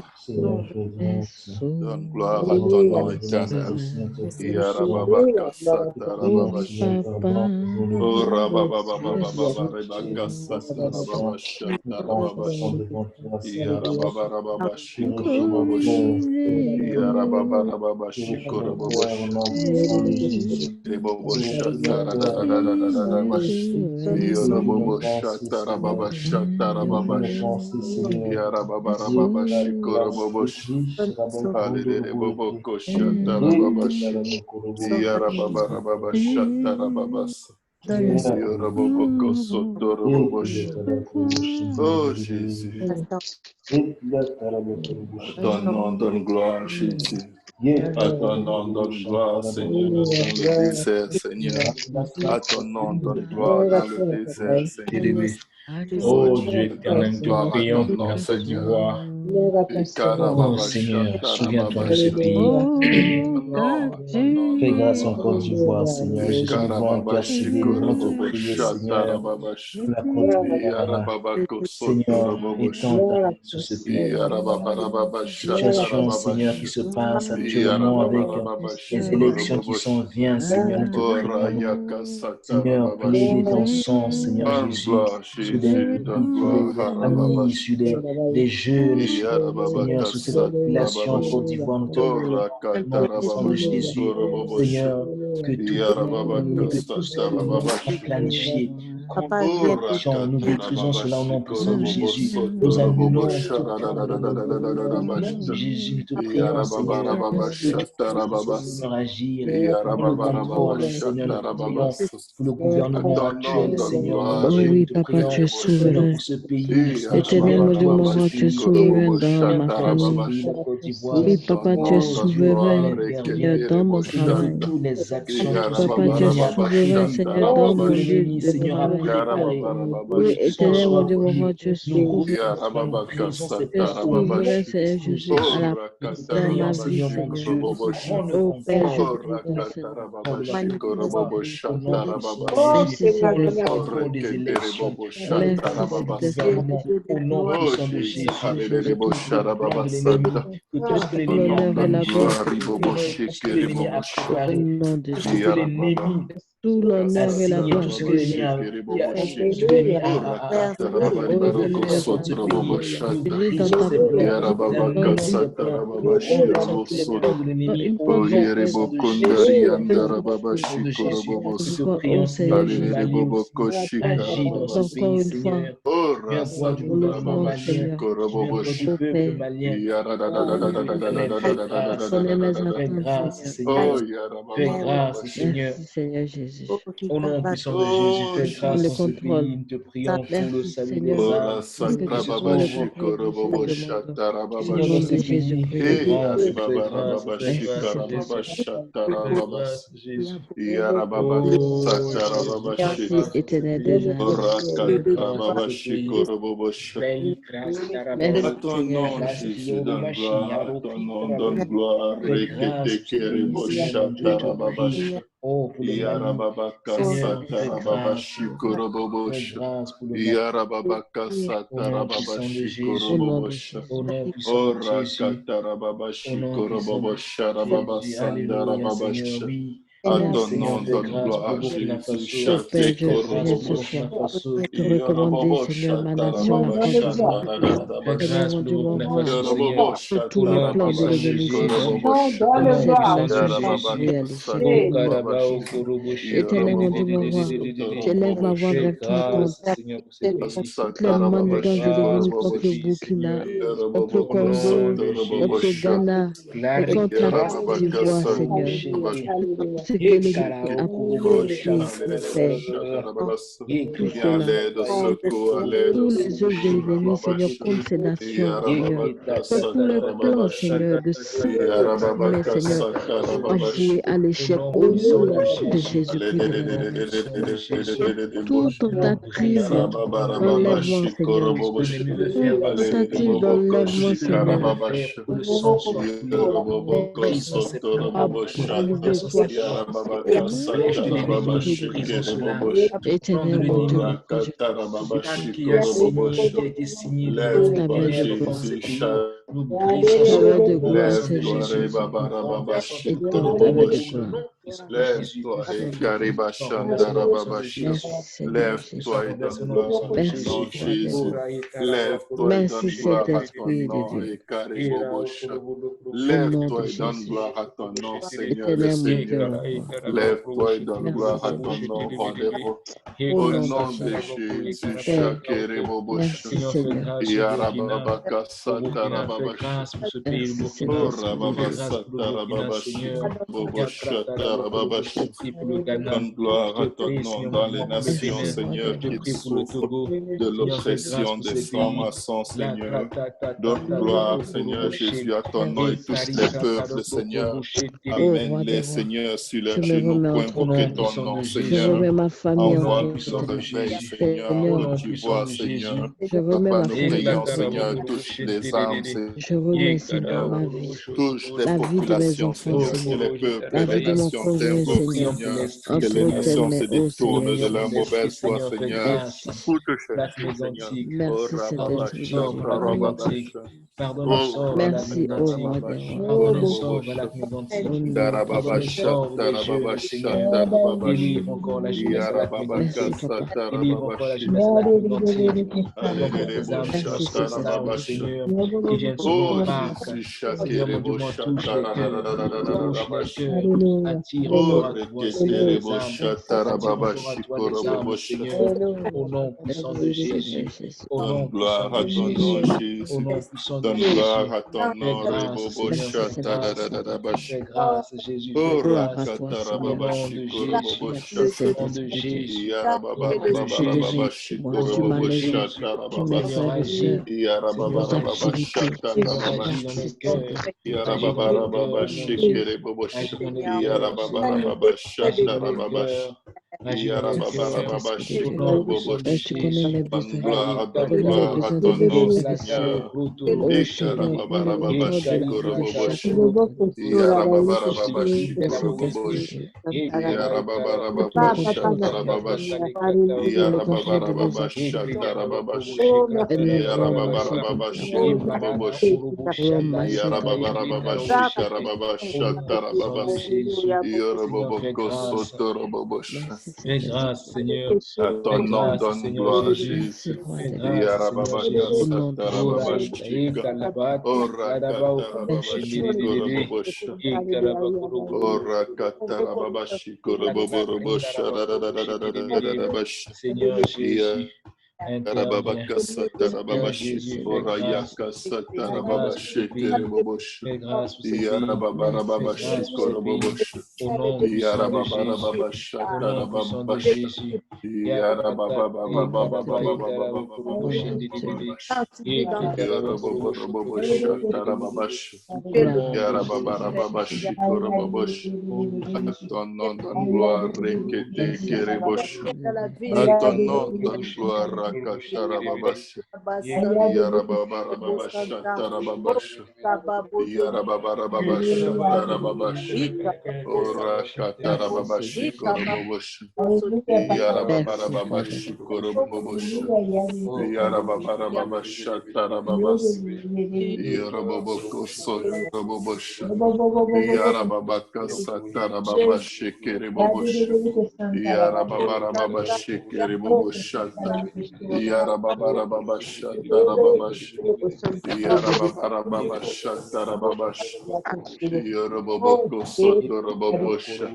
Donne gloire à ton nom éternel. Oh Jésus, à ton nom donne gloire, Jésus. À ton nom donne gloire, Seigneur, dans le désert, Seigneur. À ton nom donne gloire dans le désert, Seigneur. Oh Dieu éternel, nous te prions pour la Côte d'Ivoire. Oh Seigneur, souviens-toi de ce pays. Fais grâce en Côte d'Ivoire, Seigneur Jésus. Nous devons intercéder, nous devons te prier, Seigneur, pour la Côte d'Ivoire. Seigneur, étends ta main sur ce pays. Situation, Seigneur, qui se passe actuellement avec les élections qui s'en viennent, Seigneur, nous te prions. Seigneur, plaider ton sang, Seigneur Jésus, sur des familles, sur des jeunes, Seigneur, sur cette population en Côte d'Ivoire, nous te prions. Au nom de Jésus, Seigneur, que tout ce qui est planifié, nous détruisons cela au nom puissant de Jésus. Nous annulons tout Jésus, nous te prions, Seigneur, que Seigneur agir, le contrôle, Seigneur, nous te prions pour le gouvernement actuel, Seigneur, mon Oh Dieu, oui, nous te Papa, prions, tu es souverain. pour ce pays, Éternel, mon Dieu, mon roi, tu es souverain dans ma famille. de Côte d'Ivoire. Oui, Papa, tu es souverain, Seigneur, dans mon Nous travail. toutes les actions, Papa, tu es souverain, Seigneur, dans mon lieu de Seigneur, travail. Oui, éternel, mon Dieu, mon roi, tu es nous souverain. nous brisons ces Tu es souverain, Seigneur Jésus, à la dans ma vie, Seigneur mon Seigneur. Dieu, nous rendons Oh Père, je conforme prie, mon Seigneur. au nom puissant de Merci, Jésus. On ne Seigneur. parle pas des élections, on ne Merci, parle pas du Saint-Esprit. gouvernement, au nom puissant de Jésus, de tout plan de l'ennemi, de tout ce que l'ennemi a L'honneur et la gloire, tout ce que l'ennemi a au préparé, nom de tout ce que Jésus. l'ennemi Tout a l'honneur et la signé, gloire tout ce te que l'ennemi reviennent. tout ce que l'ennemi a Oh préparé éternel, contre ce pays. Nous unis dans brisons ta ces plans, prière, nous dans terminons ces plans, nous renversons tous les plans de l'ennemi une au pensée nom puissant de Jésus. Au nom de Jésus, nous te oh prions, Seigneur Seigneur, pour le Jésus, Mali aussi. Agis dans ce encore pays, une fois, Seigneur. Viens en droit du pour le gouvernement temps, malien. Seigneur. Viens en droit du Oh peuple Père, malien. Oh, Éternel, fais tu grâce. connais mes Fais attentes, grâce, Seigneur. Seigneur. Fais grâce, Seigneur. Merci, Seigneur Jésus. Au nom puissant de Jésus, fais Prends grâce le dans ce contrôle. pays. Nous te prions pour le Merci, salut des Seigneur, âmes, parce que que tu ce prends soit le en voie. contrôle de ce que nous demandons. Au Seigneur, dans nom ce de pays, Jésus-Christ. fais grâce, fais grâce, fais Merci, grâce, Seigneur. Saint-Esprit. Fais grâce, Jésus. Oh, Jésus, fais Merci, grâce dans ce éternel pays. des armées. Fais grâce dans ce pays. Fais grâce, Merci, Darabao. Seigneur Grâce, Jésus. Fioromachi, Yaroki, Darabao. Fais grâce pour ce pays, Seigneur mon Dieu, je te prie. Oh, pour le Mali, Seigneur, fais grâce pour le Mali. Fais grâce pour le Mali. Au nom puissant de Au Jésus. nom de Jésus. Au nom puissant de Jésus. Au nom puissant de Jésus. Alléluia, Seigneur, oui. Oh Seigneur, fais grâce pour le Burkina Faso. Oh Père, je Fais grâce viens pour ce le Burkina soir Faso. te recommander, Seigneur, ma nation, la Côte d'Ivoire. Fais Seigneur, grâce mon pour le Dieu, mon Burkina roi, Faso, Seigneur. que tous Au les nom plans de puissant de l'ennemi se Jésus. heurtent, Au que nom ses puissant plans de se Jésus. réalisent au Oh, nom de Garabao, Jésus. Koroboshi, Éternel, mon Dieu, mon roi, j'élève ma voix Fais vers toi grâce, Seigneur, pour ce pays. toutes les Fais manigances de grâce l'ennemi pour ce contre le pays, Burkina, Seigneur. contre le Au nom Congo, de contre le Jésus. Ghana et Claric, contre la Côte Rasiki, d'Ivoire, Seigneur. Koroboshi, Tout ce que Ye l'ennemi a Karao, Koroboshi, prévu, oh Père, Ye tout Keta, cela, Ye tous les œuvres de l'ennemi, Seigneur, contre ces nations, Seigneur, que tous les plans, Seigneur, de mais Seigneur, avoués à au l'échec nom au puissant de nom de Jésus, Jésus-Christ de au nom Nazareth. puissant de Jésus, Toute nous tentative brisons tout plan de l'ennemi, d'enlèvement, Seigneur, tout ce que l'ennemi veut faire toute dans ce tentative pays, tout ce d'enlèvement, que l'ennemi veut Seigneur, faire pour le censurer. Nous brisons ces plans, soit nous brisé, renversons soit ces plans. chassé Les au nom flèches de de l'ennemi, nous Jésus-Christ de brisons Nazareth. cela. Tout plan de Éternel, mon Dieu, mon l'ennemi, roi, je tout qui a signé, qui a été signé devant ta main de l'Éternel dans gloire. ce pays, nous brisons Ta main cela de au nom gloire, puissant de Seigneur Jésus. Jésus. Nous renversons tout plan de Étends ta main de l'ennemi au gloire. nom puissant de Jésus. Au nom de Nous Jésus. renversons au nom puissant de Merci, Jésus. Seigneur Nous Jésus. sommes renversés au nom puissant de Merci, Jésus. roi des rois. Ora ekaraba korobo Merci, shete Saint-Esprit de Dieu. era korobo Au shete nom de korobo Jésus. shete korobo shete Éternel, mon Dieu, mon ekara roi. ekaraba korobo shete Merci, korobo Seigneur shete Jésus. Au ekara nom de sataraba Jésus. koro ekaraba Père, sataraba. merci, Seigneur, fais Seigneur. grâce au Burkina, fais grâce pour ce pays, le Merci, Burkina. Saint-Esprit de Fais Dieu. grâce pour le Burkina, Seigneur. Yakrataraba korobo shete pour le Ghana. Je te prie, Seigneur, mon Dieu, pour le Merci, Bénin. roi des Je te rois. prie pour le Togo. Seigneur, fais grâce pour ce pays. La krata tata tarabo korobo shete. Merci, E kari Seigneur. katarabo korobo shete Ô rebe. roi des rois, je me remets entre Au tes nom mains. puissant de Je Jésus. remets ma famille Au nom entre puissant tes de mains. Jésus. Au Seigneur, nom puissant de Jésus. je remets ma E famille entre tes katarabo mains. korobo shete rebe. Je remets, E Seigneur, katarabo ma korobo vie, shoto korobo. la vie de mes enfants, Oh, Seigneur, koro la vie de jetarabaya. mon conjoint, Nous Seigneur, prions pour l'esprit, entre tes Seigneur. mains, ô Nous Seigneur prions pour Jésus. l'esprit, Seigneur. Fais grâce. Merci. L'Afrique antique. Merci, Pardonne, Saint-Esprit de sauve Dieu. l'Afrique antique. Pardonne et sauve Merci, l'Afrique ô roi antique. des rois, Pardonne et sauve l'Afrique au antique. nom de Pardonne et Jésus. sauve les jeunes, Seigneur. Délivre encore la jeunesse de l'Afrique Merci, antique. Papa. Délivre encore la jeunesse de l'Afrique antique. Qu'encore tes âmes soient Merci, sauves ces âmes, Saint-Esprit. Seigneur, qui viennent sur nos parcs. Seigneur, mon Dieu, moi, touche les cœurs. Touche les cœurs. Attire encore à toi, Seigneur, les âmes. Attire encore à toi les âmes, Seigneur. Au nom puissant de Merci, Seigneur Jésus. Jésus. Au nom puissant de Jésus. Au nom puissant de Jésus. Fais grâce, Seigneur, Merci, fais grâce. Saint-Esprit. Fais grâce, Jésus, fais Gloire à grâce. toi, Au Seigneur. nom de Jésus. Merci, Au nom de Saint-Esprit de Dieu. Jésus. Au nom de Tu demeures Jésus. sur moi, Au tu nom de m'enlèves Jésus. tous mes Seigneur, frères et agis. sœurs, Seigneur, nos agis. activités. Seigneur, agis dans les Merci, cœurs. Saint-Esprit de Agis Dieu. dans les Au cœurs, nom mon de Dieu. Jésus. Agis dans les cœurs, Seigneur. Agis dans les cœurs. Tu connais mes besoins. Donne Tu connais les gloire à besoins de ton mes nom, intercesseurs. Seigneur. Oh Seigneur, donne le renfort de la vie de chacun d'entre nous. Bénis cet esprit de reconnaissance. Donne le contrôle de nos actions et nos vols aussi de ta volonté. Oh, Masekaya Tarabasha. Au nom de Jésus. Merci Saint-Esprit. À ton nom, donne gloire, Merci, Jésus. Roi des grâces. Au nom de Jésus. Ora Merci. katarababashi korobobosha. Ora katarababashi koroboborobosha. Dadadadadadadadadadabasha. Yarababakasa tarababashi. Merci Ora Seigneur. yakasa tarababashi kerebobosha. Yarababarababashi korobobosha. Yarababarababasha tarababasha. Oh mon Dieu. Yarabababababababababababasha. Yorobobobobosha tarababasha. Gloire à toi Seigneur. Yarababarababashi korobobosha. À ton nom, donne gloire, rekete Merci Seigneur. kerebosha. Je À remercie. ton nom, donne gloire, rakatarababasha. Yarababarababasha tarababasha. Yarababarababasha tarababasha. Ora Merci katarababashi Seigneur. korobobosha. Merci Roi des Yarababarababashi grâces. korobobosha. Yarababarababasha tarababasa. Yarababoko sorobobosha. Yarababakasa tarababashi kerebobosha. Yarababarababashi kereboboshata. Yarababarababasha tarababashi. Yarababarababasha tarababashi. Yarababoko sotorobobosha.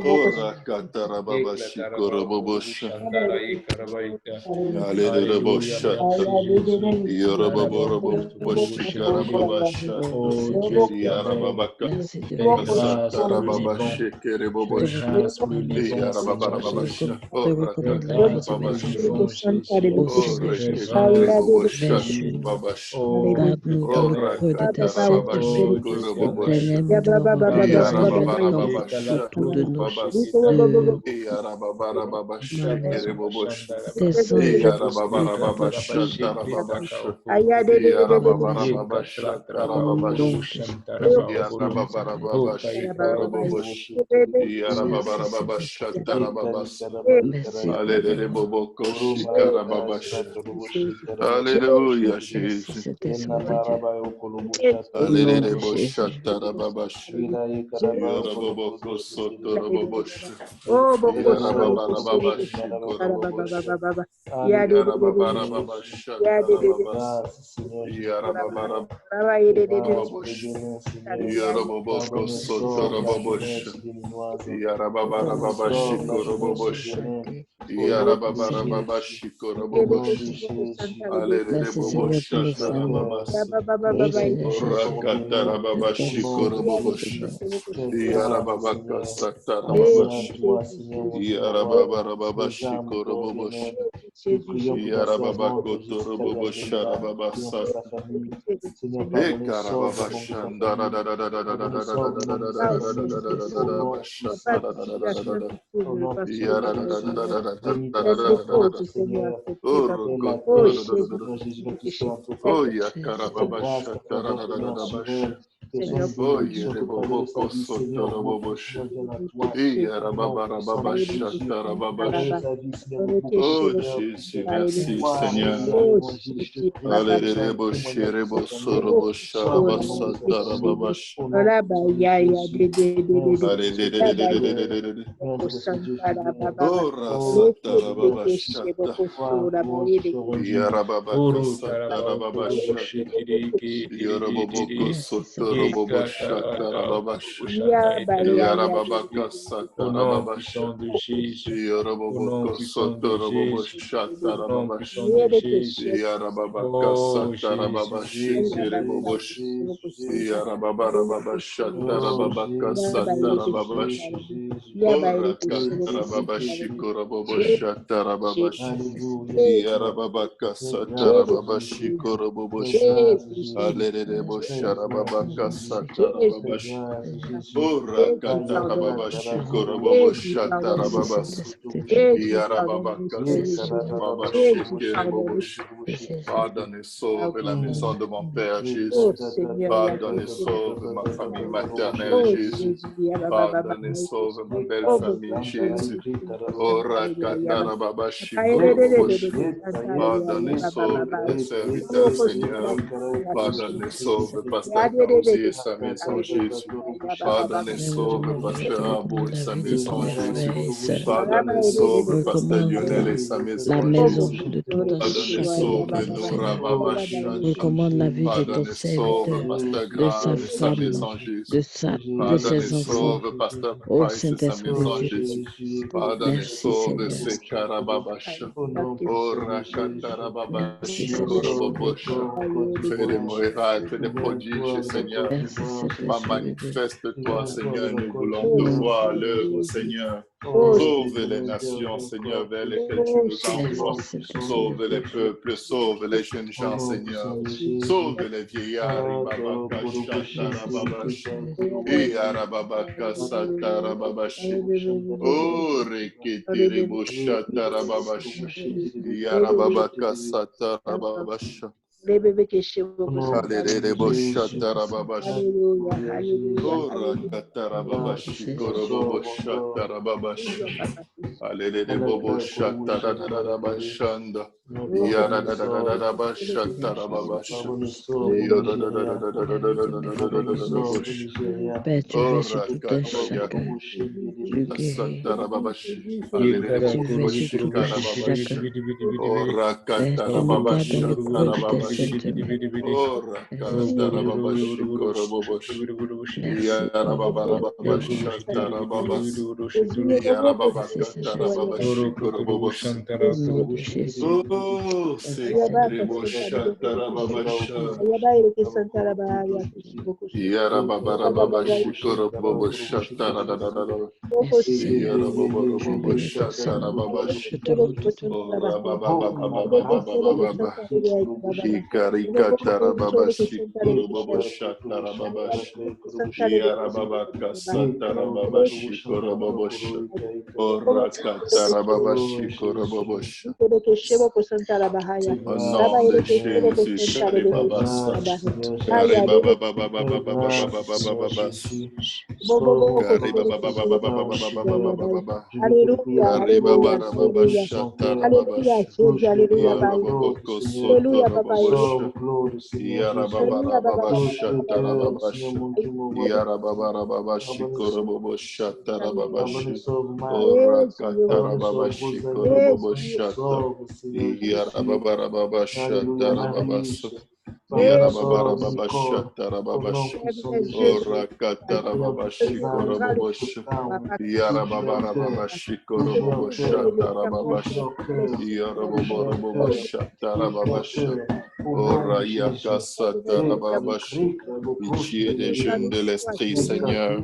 Ora katarababashi korobobosha. Hallelujah boshata. Yarababarababashi karababashata. Oh Dieu, Yarababaka merci de reconnaître mon Seigneur. satarababashi Je te kerebobosha. reconnais mon maître, Seigneur. Yarababarababashi. Je Ora reconnais la base de mes katarababashi. besoins. Au Oh, sang de Jésus, rekete viens boboshata sur nous. babash. Garde-nous dans Oh, le creux de tes rakatarababashi cercles. korobobosh. Éternel, mon demeurant de miséricorde autour Yarababarababashata de nos babas. Yarababarababashi kerebobosh. tes anges de garde autour de Yarababarababashata nous. bababash. Yarababarababashata Au bababash. nom de Jésus-Christ de Nazareth. Yarababarababashi korobobosh. Merci Saint-Esprit. Yarababarababashata babas. Merci Roi des Alelele grâces. bobokoshi karababash. Alléluia, Merci Jésus. Saint-Esprit de Dieu. Au nom Alelele de Jésus. boshata Yoroboboko sotorobobosh. Bokosoro kushiri Yarababarababashi korobobosh. ya de Yarababarababasha ya tarababas. Baba yedede Yarababarababosh. Yoroboboko sotorobobosh. Yarababarababashi korobobosh. Yarababarababashi korobobosh. Alelele Merci Seigneur pour nos boboshata familles. rababas. Ô Seigneur Jésus, je Orakatarababashi t'exauce, korobobosh. Seigneur. Yarababaka satarababash. Yarababarababashi korobobosh. Yarababako torobobosh. Yarababasat. Ekarababashan. Merci Saint-Esprit. Oh, oh, Jésus. yakarababasha taradadadabasha. Oh, yereboboko sotorobobosha. Yarabababasha tarababasha. Oh, Jésus, merci, Seigneur. Alléluia, sherebo sorobo sharabasa tarababasha. Alléluia. Oh, rasa tarababashata. Yarababaka satarababashata. Yoroboboko Merci Saint-Esprit. sotorobobosha tarababasha. Ya Yarababaka satarababasha. Yoroboboko sotorobobosha tarababasha. Yarababaka satarababashi kerebobosh. Yarababarababasha tarababaka satarababash. Ora katarababashi korobobosha tarababash. Merci Saint-Esprit. Yarababaka satarababashi korobobosh. Alelele bosharababaka Satarababash. Ora Katarababashi Korobobosh Satarababas. Yarababaka Satarababashi Kerebobosh. Pardonne et sauve la maison de mon Père Jésus. Pardonne et sauve ma famille maternelle Jésus. Pardonne et sauve ma belle famille Jésus. Ora Katarababashi Korobobosh. Pardonne et sauve tes serviteurs Seigneur. Pardonne et sauve Pasteur Kamzi et sa maison Jésus. Pardonne et sauve Pasteur Abou et sa maison Jésus. Pardonne et sauve Pasteur Lionel et sa maison Jésus. de tout un Pardonne et chacun sauve d'entre nous, Laura Seigneur. Baba Shanta. Recommande la vie de ton Pardonne et sauve serviteur, Pasteur de sa Graham et sa femme, maison Jésus. de Pardonne et ses enfants. sauve Pasteur Ô Price et sa Saint-Esprit de maison Dieu, Jésus. Pardonne et merci sauve Seigneur. Sekarababasha. Ora Katarababa Merci Seigneur. Shikorobobosha. Fais des miracles, fais des prodiges, Seigneur. Merci Saint-Esprit de Dieu. Manifeste-toi, Seigneur. Nous voulons te voir à l'œuvre, Seigneur. Merci Sauve les nations, Seigneur, vers lesquelles tu nous envoies. Merci Saint-Esprit Sauve de les Dieu. peuples, sauve les jeunes gens, Seigneur. Sauve les vieillards. Ibabaka Shatarababash. Et Arababaka Satarababash. Oh, Reketiribo Shatarababash. Yarababaka Satarababash. Alelelebo Shatarababash. Hallelujah, hallelujah, Ora hallelujah. Katarababash. Korobobo Shatarababash. Alelele bobo shata da da da da bashanda. Yada da da da da da bashata da babasha. Yada da da da da da da da da da da da da da bosh. Père, tu veux sur Ora tout un katoya chacun. Tu guéris. sata da babash. Alelele Tu veux bobo sur tout un shikara babash. chacun. Ora Père, kata tu da nous babash gardes dans le shata creux da de tes babash. saintes mains. Ora Merci kata da Seigneur. babash koro bobosh. Merci Yara baba da babash shata da babas. Yara baba Merci kata da Saint-Esprit. babash koro bobos. Au nom de Jésus. Oh, Merci c'est Seigneur. Kiriboshatarababasha. Merci Yarababashikoroboboshataradadadada. Seigneur. Je bénis ton Saint-Nom. Yarababababashatarababash. Je te loue de tout. Oh, rabababababababababa. Ikarikatarababashikorobobosharababash. Yarababakasatarababashikorobobosh. Oh, rakatarababashikorobobosh. Au nom de Jésus, Karibabasa. Karibabababababababababababas. Karibababababababababababa. Hallelujah, hallelujah, hallelujah. Karibababababashatarababash. Hallelujah, Jésus, Papa. Yarababokosotorobabosh. Hallelujah, Baba, Baba, Baba, Yarababababashatarababash. Yarabababababashikorobobosharababash. Orakatarababash. Yarababababashatarababas. Yarababababashatarababash. Orakatarababash. Yarababababashikorobobosharababash. Yarababababashatarababash. Orayakasatarababash. Pitié des jeunes de l'Esprit, Seigneur.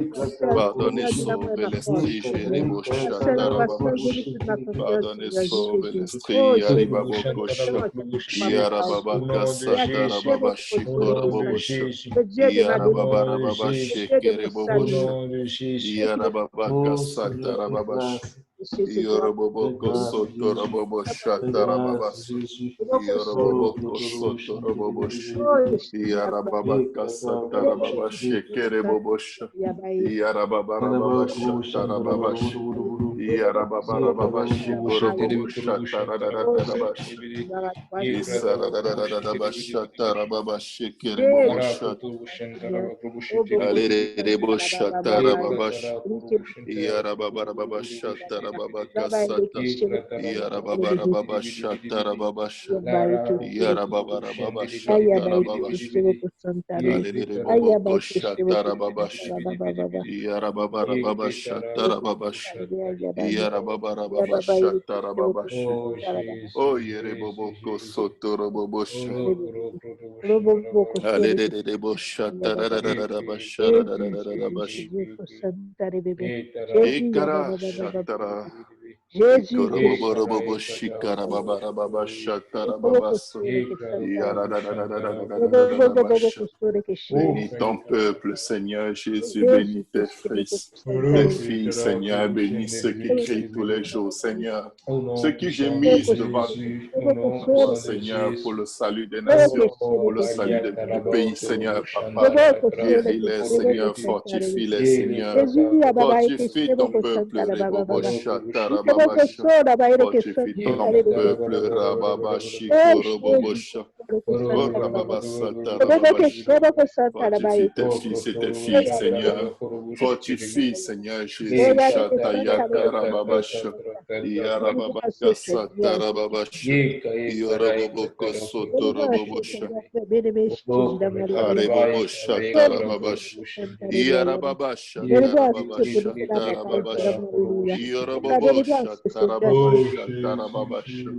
Pardonne et sauve l'Esprit, Jérémoshatarababash. Pardonne et sauve l'Esprit, Yaribabokosha. Yarababakasatarababash. Yarababarababash. Kerebobosha. Yarababakasatarababash. Yoroboboko soto robobo shatarababas. Yoroboboko soto robobosh. Yarababaka satarababash kerebobosh. Yarababarababash tarababash. Yarababarababash korobobo shatarabarabash. Isarabarababash tarababash kerebobosh. Alerebosh tarababash. Yarabababashatarababakasata. Yarabababashatarababasha. Yarabababashatarababash. Alereribobokoshatarababash. Yarabababashatarababash. Yarabababashatarababash. O yerebobokosotorobobosh. Alereriboshatarababasharababasha. Ikara shatara. Jésus, Ikorobobo shikarababa shatarababaso. Bénis ton peuple, Seigneur Jésus, bénis tes fils, tes filles, Seigneur, bénis ceux qui crient tous les jours, Seigneur, ceux qui gémissent devant toi, Seigneur, pour le salut des nations, pour le salut du pays, Seigneur, Papa. Guéris-les, Seigneur, fortifie-les, Seigneur. Fortifie ton peuple, Rebobosha, Tarababasha. Fortifie ton peuple, Rababashi, Korobobosha. Fortifie tes fils et tes filles, Seigneur. Fortifie, Seigneur Jésus, Shataya Karababasha. Yarababakasa Tarababasha. Yoroboboko Sotorobobosha. Harebobosha Tarababasha. Yarababasha Tarababasha Tarababasha. Yorobobosha Tarababasha Tarababasha.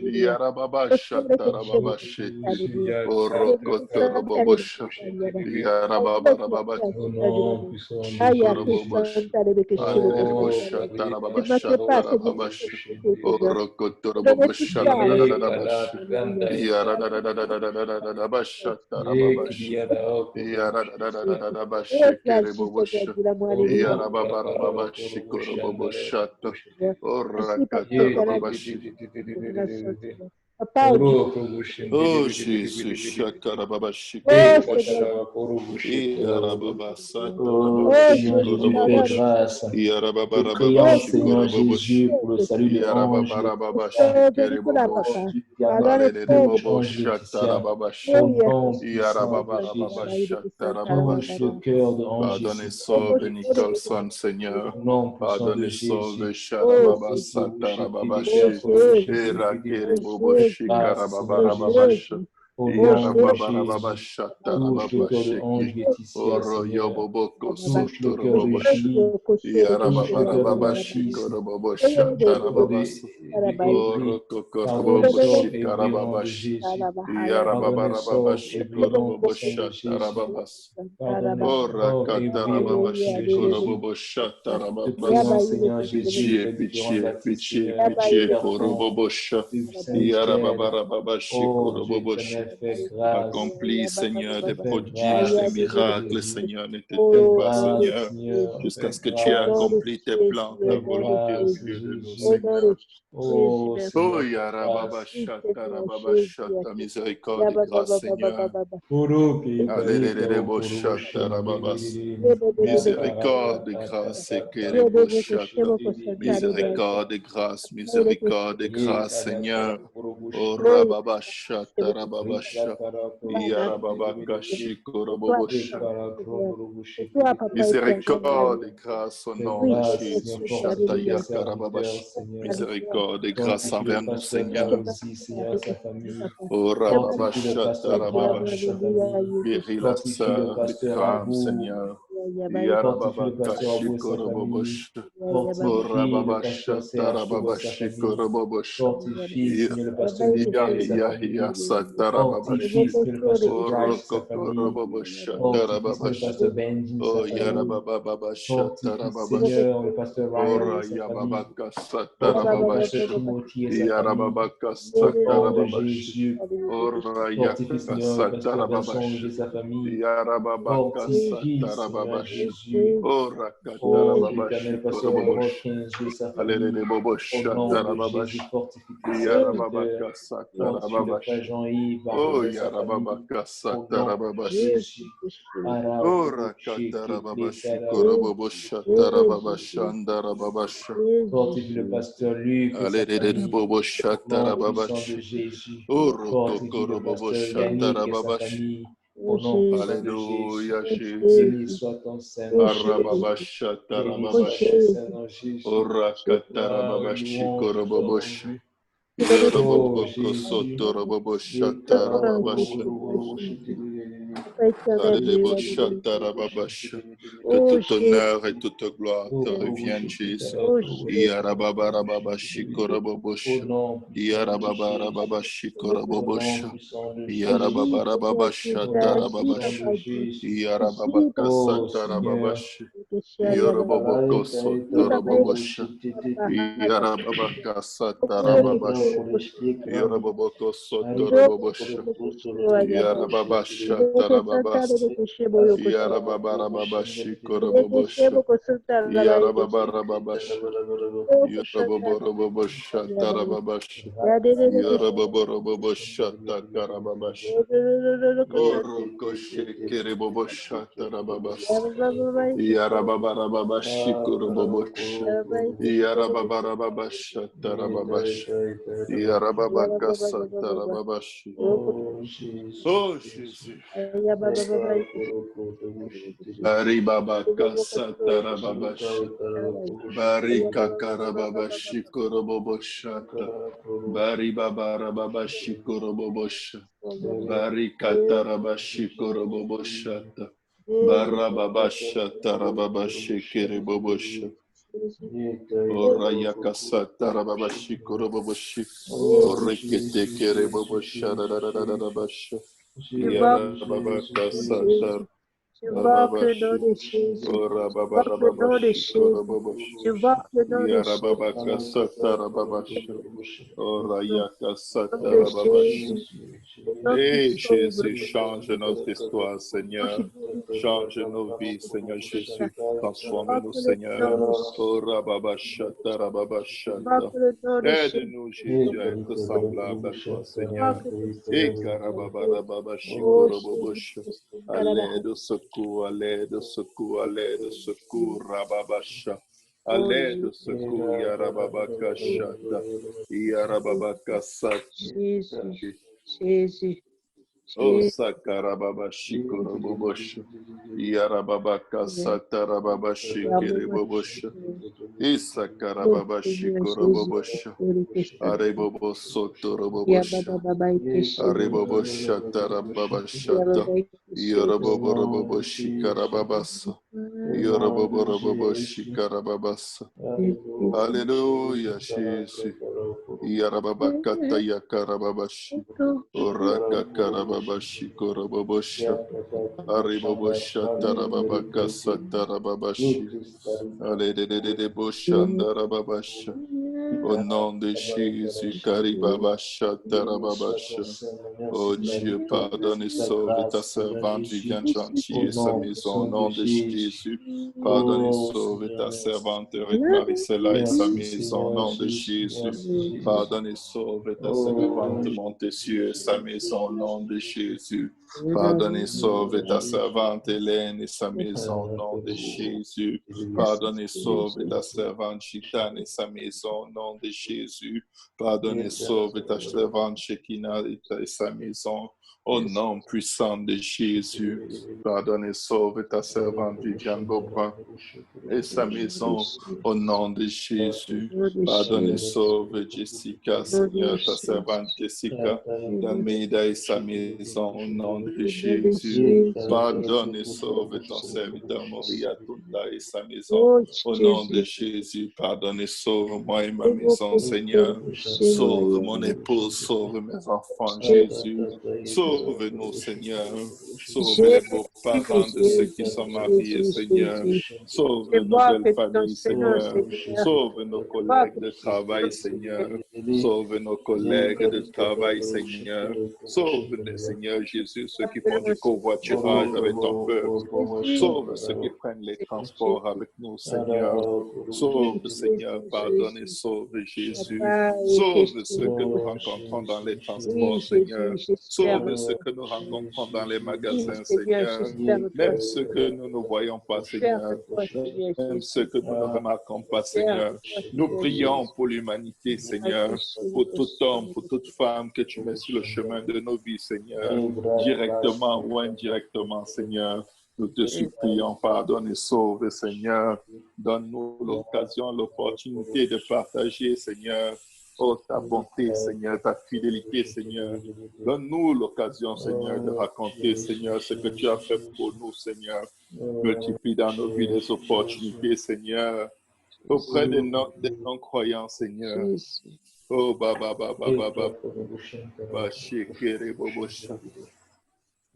Yarababasha Tarababasha. Orokotorobobosha. Yarabababasha. Shikorobobosha. Alelebosha Tarababasha Tarababasha. Orokotorobobosha Ladadadabasha. Yaradadadadadadadabasha Tarababasha. Yaradadadadadabasha Kerebobosha. Yarababarababasha Korobobosha. Orakatarababasha. Oh Jésus, Shakarababasha Korobosha. Oh Yarababasha Jésus, Korobobosha. ma Korobobosha. grâce. Te prions, Yarababarababashi Seigneur Koroboboshi. Jésus, pour le salut de Ange Yarababarababashi Laetitia. Keriboboshi. Tu permets Allez, le les salut de Ange bobosha Laetitia. tarababashi. Au nom puissant de Jésus. Yarababarababashi Touche le tarababashi. cœur de Ange Pardonne et Laetitia. sauve Nicholson, Au Seigneur. nom puissant Pardonne de et sauve Jésus. Sharababasa tarababashi. Erakeri boboshi Grâce, Seigneur Jésus. karababarababashi. Au nom de Jésus. Yarababarababashi Touche le cœur de tarababashi. Ange Laetitia, Oro Seigneur. yoboboko Touche le cœur de sotoroboboshi. Julie. Touche le cœur de leur Yarababarababashi fils. korobobosha Touche le cœur tarababasu. d'Audrey. Oro Pardonne-sors kokoroboboshi et brille au nom de karababashi. Jésus. Pardonne-sors et Yarababarababashi brille au nom puissant de korobobosha Jésus. tarababasu. Ora Pardonne-sors et brille au nom puissant katarababashi de Jésus. korobobosha Te prions, tarababasu. Seigneur Jésus, Pitié, pour les différentes pitié, baptistes, pitié, Seigneur, pour les pitié, garçons, korobobosha. de Saint-Michel. Yarababarababashi Oh Dieu koroboboshi. éternel, fais grâce. Accomplis, Seigneur, des Fais prodiges, des grâce, Seigneur miracles, Jésus. Seigneur, ne Fais t'éteins pas, grâce, Seigneur, Seigneur. jusqu'à Fais ce que tu aies grâce. accompli tes plans, ta Fais volonté au grâce, milieu de nous, Jésus. Seigneur. Oh Oh, Seigneur, fais grâce. Yarababashata, Rababashata, miséricorde et grâce, Seigneur. Aleleleleboshata, Rababas. Miséricorde et grâce, Ekereboshata. Miséricorde et grâce, miséricorde et grâce, Seigneur. Oh, Rababashata, Rababasha. Yarababakashi, Korobobosha. Miséricorde et grâce au Fais nom de grâce, Seigneur, Jésus. fortifie Shataya ton serviteur, Karababash. Seigneur. Miséricorde et grâce Fortifie le envers nous, pasteur Seigneur. Karenzi, Seigneur, sa famille. Oh Fortifie le Rababashata pasteur Graham et sa Rababasha. famille. Guéris la Fortifie le sœur de pasteur Graham, Abou. Seigneur. Fortifie le pasteur Yarababakashi Abou et sa famille. Korobobosh. Oh Fortifie le pasteur Rababashata CH et sa Rababashi famille. Korobobosh. Fortifie, Seigneur, le pasteur Michael et sa Yahya famille. Satarababash. Fortifie, Seigneur, le pasteur Oh Bryce et sa famille. Rokokoroboboshata Fortifie, Seigneur, le Rababash. pasteur Benji et Oh sa famille. Yarabababashata Fortifie, Rababash. Seigneur, le pasteur Ryan et Ora sa famille. Yababaka Fortifie le Satarababash. pasteur Timothy et sa famille. Yarababaka Au nom de Satarababash. Jésus. Ora Fortifie, Yaka Seigneur, le pasteur Vincent Satarababash. et sa famille. Yarababaka Fortifie, Seigneur Satarababash. Jésus. Ora Oh, Dieu Katarababash. éternel, pasteur Korobobosh. Rodkin et sa famille. Alele Bobosh Au nom de Jésus, Satarababash. fortifie tes serviteurs. Yarababaka Fortifie le frère Satarababash. Jean-Yves, Oh Marie-Josée et sa famille. Yarababaka Au nom de Satarababash. Jésus. Ora Katarababash. Korobobosh Satarababash. Andarababash. Fortifie le pasteur Luc et sa Alele famille. Bobosh Au nom puissant Satarababash. de Jésus. Oro Fortifie le pasteur Kokorobobosh Yannick et sa Satarababash. famille. Au nom puissant de Jésus. Alléluia, Jésus. Béni soit ton Saint-Nom, Jésus. Arababasha Béni soit Tarababash. ton Saint-Nom, Jésus. Ah, Orakatarababashi louange te soit Korobobosh. rendue. Oh Yoroboboko Jésus. Sotorobobosha Tarababash. Que tout honneur et toute gloire te reviennent, Jésus. Yarababarababashi-korabobosha. Yarababarababashi-korabobosha. Yarababarababashi-tarababasha. Yarababakasa-tarababashi. Yorobobokoso-tarabobosha. Yarababakasa-tarababashi. Yorobobokoso-tarabobosha. Yarababasha-tarababasi. Yarababarababashi-korabobosha. Yarababarababashi. Yorobobobosha tarababashi. Yorobobobosha takarababashi. Orokoshe kerebobosha tarababasi. Yarababarababashi korobobosha. Yarababarababasha tarababashi. Yarababakasa tarababashi. Oh Jésus. Baribabakasa tarababashi. Barika karababashi koroboboshata. Baribabarababashi korobobosha. Barika tarabashi koroboboshata. Barababasha tarababashi keribobosha. Orayakasa tarababashi koroboboshi. Orekete keribobosha dadadadadabasha. Yarababakasa tar. Bababashi. Ora babarababashi koroboboshi. Yarababakasa tarababashi. Ora yakasa tarababashi. Et Jésus, change notre histoire, Seigneur. Change nos vies, Seigneur Jésus. Transforme-nous, Seigneur. Oh, rababashata, rababashata. Aide-nous, Jésus, à être semblable à toi, Seigneur. Et karababarababashi, à l'aide au secours, à l'aide au secours, à l'aide au secours, rababasha. À l'aide au secours, yarababakashata. Yarababakasata. Jésus. Oh, Sakarababashi Korobobosha. Yarababaka Satarababashi Kiribobosha. Isakarababashi Korobobosha. Arebobo Sotorobobosha. Arebobosha Tarababashata. Yoroboboroboboshi Karababasa. Yoroboboroboboshi Karababasa. Alléluia, Jésus. Yarababakata Yakarababashi. Oraka Karababashi Korobobosha. Aribobosha Tarababaka Satarababashi. Alléluia, Boshandarababasha. Au nom de Jésus, Karibabasha Tarababasha. Oh Dieu, pardonne et sauve ta servante Viviane Gentil et sa maison. Au nom de Jésus, pardonne et sauve ta servante Ruth Maricela et sa maison. Au nom de Jésus, pardonne et sauve ta servante Montessieu et sa maison. Au nom de Jésus, pardonne et sauve ta servante Hélène et sa maison. Au nom de Jésus, pardonne et sauve ta servante Gitane et sa maison. Au nom de Jésus, pardonne et sauve ta servante Shekinah et sa maison. Au nom puissant de Jésus, pardonne et sauve ta servante Viviane Beaubrun et sa maison. Au nom de Jésus, pardonne et sauve Jessica, Seigneur, ta servante Jessica d'Almeida et sa maison. Au nom de Jésus, pardonne et sauve ton serviteur Moria Tunda et sa maison. Au nom de Jésus, pardonne et sauve moi et ma maison, Seigneur. Sauve mon épouse, sauve mes enfants, Jésus. Sauve-nous, Seigneur. Sauve les beaux-parents de ceux qui sont mariés, Seigneur. Sauve nos belles familles, Seigneur. Sauve nos collègues de travail, Seigneur. Sauve nos collègues de travail, Seigneur. Sauve, Seigneur Jésus, ceux qui font du covoiturage avec ton peuple. Sauve ceux qui prennent les transports avec nous, Seigneur. Sauve, Seigneur, pardonne et sauve, Jésus. Sauve ceux que nous rencontrons dans les transports, Seigneur. Sauve ceux que nous rencontrons dans les magasins, Seigneur. Même ceux que nous ne voyons pas, Seigneur. Même ceux que nous ne remarquons pas, Seigneur. Nous prions pour l'humanité, Seigneur. Pour tout homme, pour toute femme que tu mets sur le chemin de nos vies, Seigneur. Directement ou indirectement, Seigneur. Nous te supplions, pardonne et sauve, Seigneur. Donne-nous l'occasion, l'opportunité de partager, Seigneur, Oh, ta bonté, Seigneur, ta fidélité, Seigneur. Donne-nous l'occasion, Seigneur, de raconter, Seigneur, ce que tu as fait pour nous, Seigneur. Multiplie dans nos vies les opportunités, Seigneur, auprès des non-croyants, Seigneur. Oh, baba, baba, baba, baba, shekere, bobosha.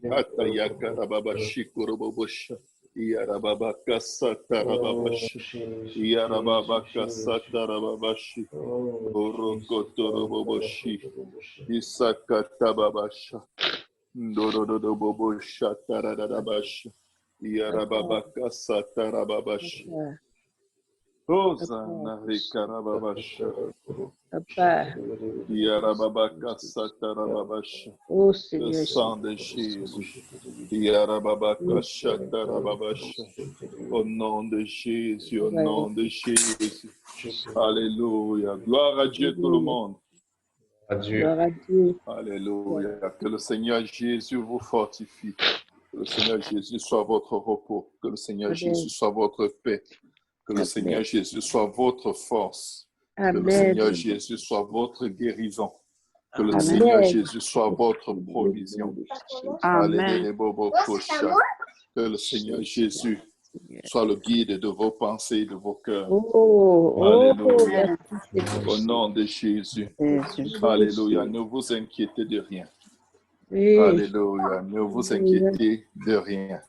Atayaka, baba, shikoro, bobosha. Yarababa, kasata, babasha. Yarababa, kasata, babashi. Orokotoro, boboshi. Isakata, babasha. Ndorodo, bobosha, taradabasha. Yarababa, kasata, babashi. Hosanna, Rekarababasha. Papa. Yarababaka Satarababasha. Oh Le Seigneur. sang de Jésus. Yarababaka Satarababasha. Au nom de Jésus, au nom de Jésus. Alléluia. Gloire à Dieu tout le monde. Gloire à Dieu. Alléluia. Que le Seigneur Jésus vous fortifie. Que le Seigneur Jésus soit votre repos. Que le Seigneur Jésus soit votre paix. Que le Seigneur Jésus soit votre force. Que le Seigneur Jésus soit votre guérison. Que le Seigneur Jésus soit votre provision. Amen. Que le Seigneur Jésus soit le guide de vos pensées et de vos cœurs. Alléluia. Au nom de Jésus. Alléluia. Ne vous inquiétez de rien. Oui. Alléluia. Ne vous inquiétez de rien.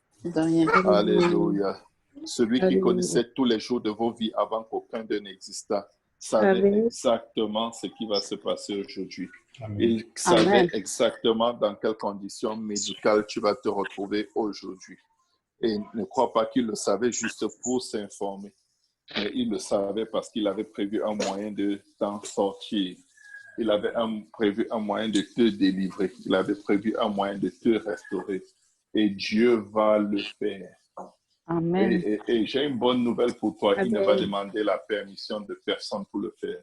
Alléluia. Celui qui connaissait tous les jours de vos vies avant qu'aucun d'eux n'existât savait exactement ce qui va se passer aujourd'hui. Il savait exactement dans quelles conditions médicales tu vas te retrouver aujourd'hui. Et ne crois pas qu'il le savait juste pour s'informer. Mais il le savait parce qu'il avait prévu un moyen de t'en sortir. Il avait prévu un moyen de te délivrer. Il avait prévu un moyen de te restaurer. Et Dieu va le faire. Amen. Et j'ai une bonne nouvelle pour toi. Il ne va demander la permission de personne pour le faire.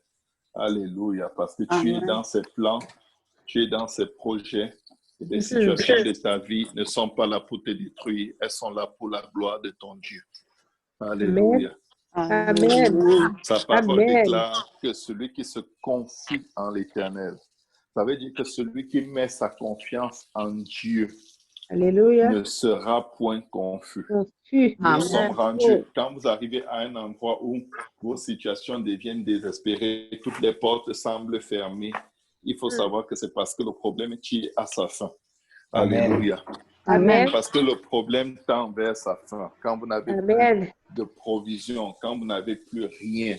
Alléluia. Parce que tu es dans ses plans, tu es dans ses projets. Et les situations de ta vie ne sont pas là pour te détruire. Elles sont là pour la gloire de ton Dieu. Alléluia. Amen. Sa parole déclare que celui qui se confie en l'Éternel, ça veut dire que celui qui met sa confiance en Dieu, Alléluia, ne sera point confus. confus. Nous sommes rendus, quand vous arrivez à un endroit où vos situations deviennent désespérées, toutes les portes semblent fermées, il faut savoir que c'est parce que le problème tire à sa fin. Alléluia. Amen. Parce que le problème tend vers sa fin. Quand vous n'avez plus de provision, quand vous n'avez plus rien,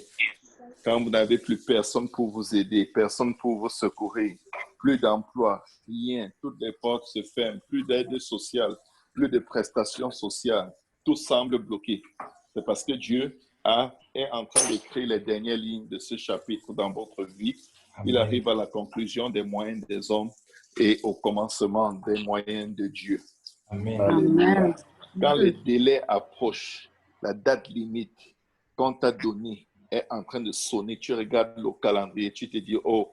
quand vous n'avez plus personne pour vous aider, personne pour vous secourir, plus d'emploi, rien, toutes les portes se ferment, plus d'aide sociale, plus de prestations sociales, tout semble bloqué. C'est parce que Dieu est en train d'écrire les dernières lignes de ce chapitre dans votre vie. Il arrive à la conclusion des moyens des hommes et au commencement des moyens de Dieu. Alléluia. Quand les délais approchent, la date limite qu'on t'a donnée est en train de sonner, tu regardes le calendrier, tu te dis, oh,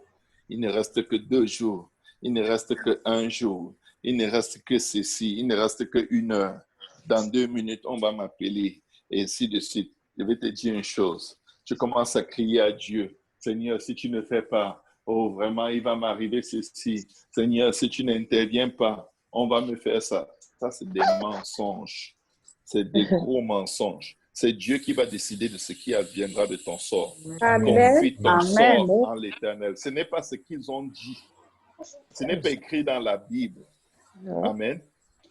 il ne reste que 2 jours, il ne reste que 1 jour, il ne reste que ceci, il ne reste que 1 heure. Dans 2 minutes, on va m'appeler, et ainsi de suite. Je vais te dire une chose, tu commences à crier à Dieu, Seigneur, si tu ne fais pas, oh, vraiment, il va m'arriver ceci. Seigneur, si tu n'interviens pas, on va me faire ça. Ça, c'est des mensonges. C'est des gros mensonges. C'est Dieu qui va décider de ce qui adviendra de ton sort. Confie ton sort en l'Éternel. Ce n'est pas ce qu'ils ont dit. Ce n'est pas écrit dans la Bible. Amen.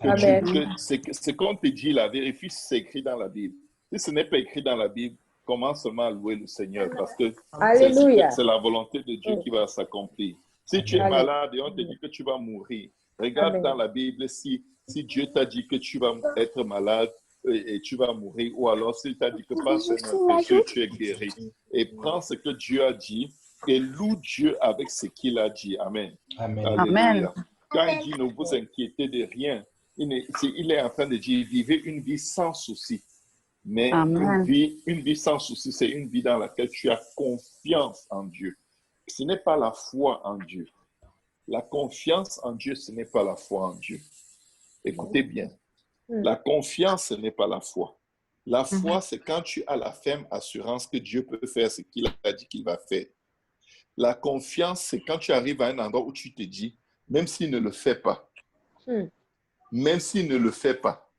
Ce qu'on te dit, la vérifie si c'est écrit dans la Bible. Si ce n'est pas écrit dans la Bible, commence seulement à louer le Seigneur parce que c'est la volonté de Dieu qui va s'accomplir. Si tu es malade et on te dit que tu vas mourir, regarde dans la Bible si Dieu t'a dit que tu vas être malade et tu vas mourir, ou alors s'il t'a dit que par ce nom tu es guéri. Et prends ce que Dieu a dit et loue Dieu avec ce qu'il a dit. Amen. Amen. Quand il dit ne vous inquiétez de rien, il est en train de dire vivez une vie sans souci. Mais une vie sans souci, c'est une vie dans laquelle tu as confiance en Dieu. Ce n'est pas la foi en Dieu. La confiance en Dieu, ce n'est pas la foi en Dieu. Écoutez bien. La confiance, ce n'est pas la foi. La foi, c'est quand tu as la ferme assurance que Dieu peut faire ce qu'il a dit qu'il va faire. La confiance, c'est quand tu arrives à un endroit où tu te dis, même s'il ne le fait pas, même s'il ne le fait pas,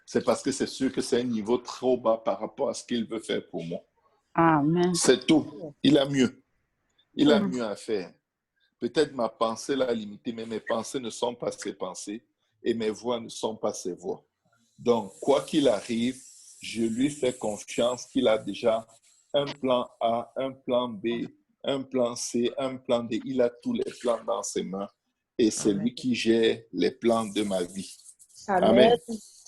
c'est parce que c'est sûr que c'est un niveau trop bas par rapport à ce qu'il veut faire pour moi. Amen. C'est tout. Il a mieux. Il a mieux à faire. Peut-être ma pensée l'a limité, mais mes pensées ne sont pas ses pensées et mes voix ne sont pas ses voix. Donc, quoi qu'il arrive, je lui fais confiance qu'il a déjà un plan A, un plan B, un plan C, un plan D. Il a tous les plans dans ses mains et c'est lui qui gère les plans de ma vie. Amen.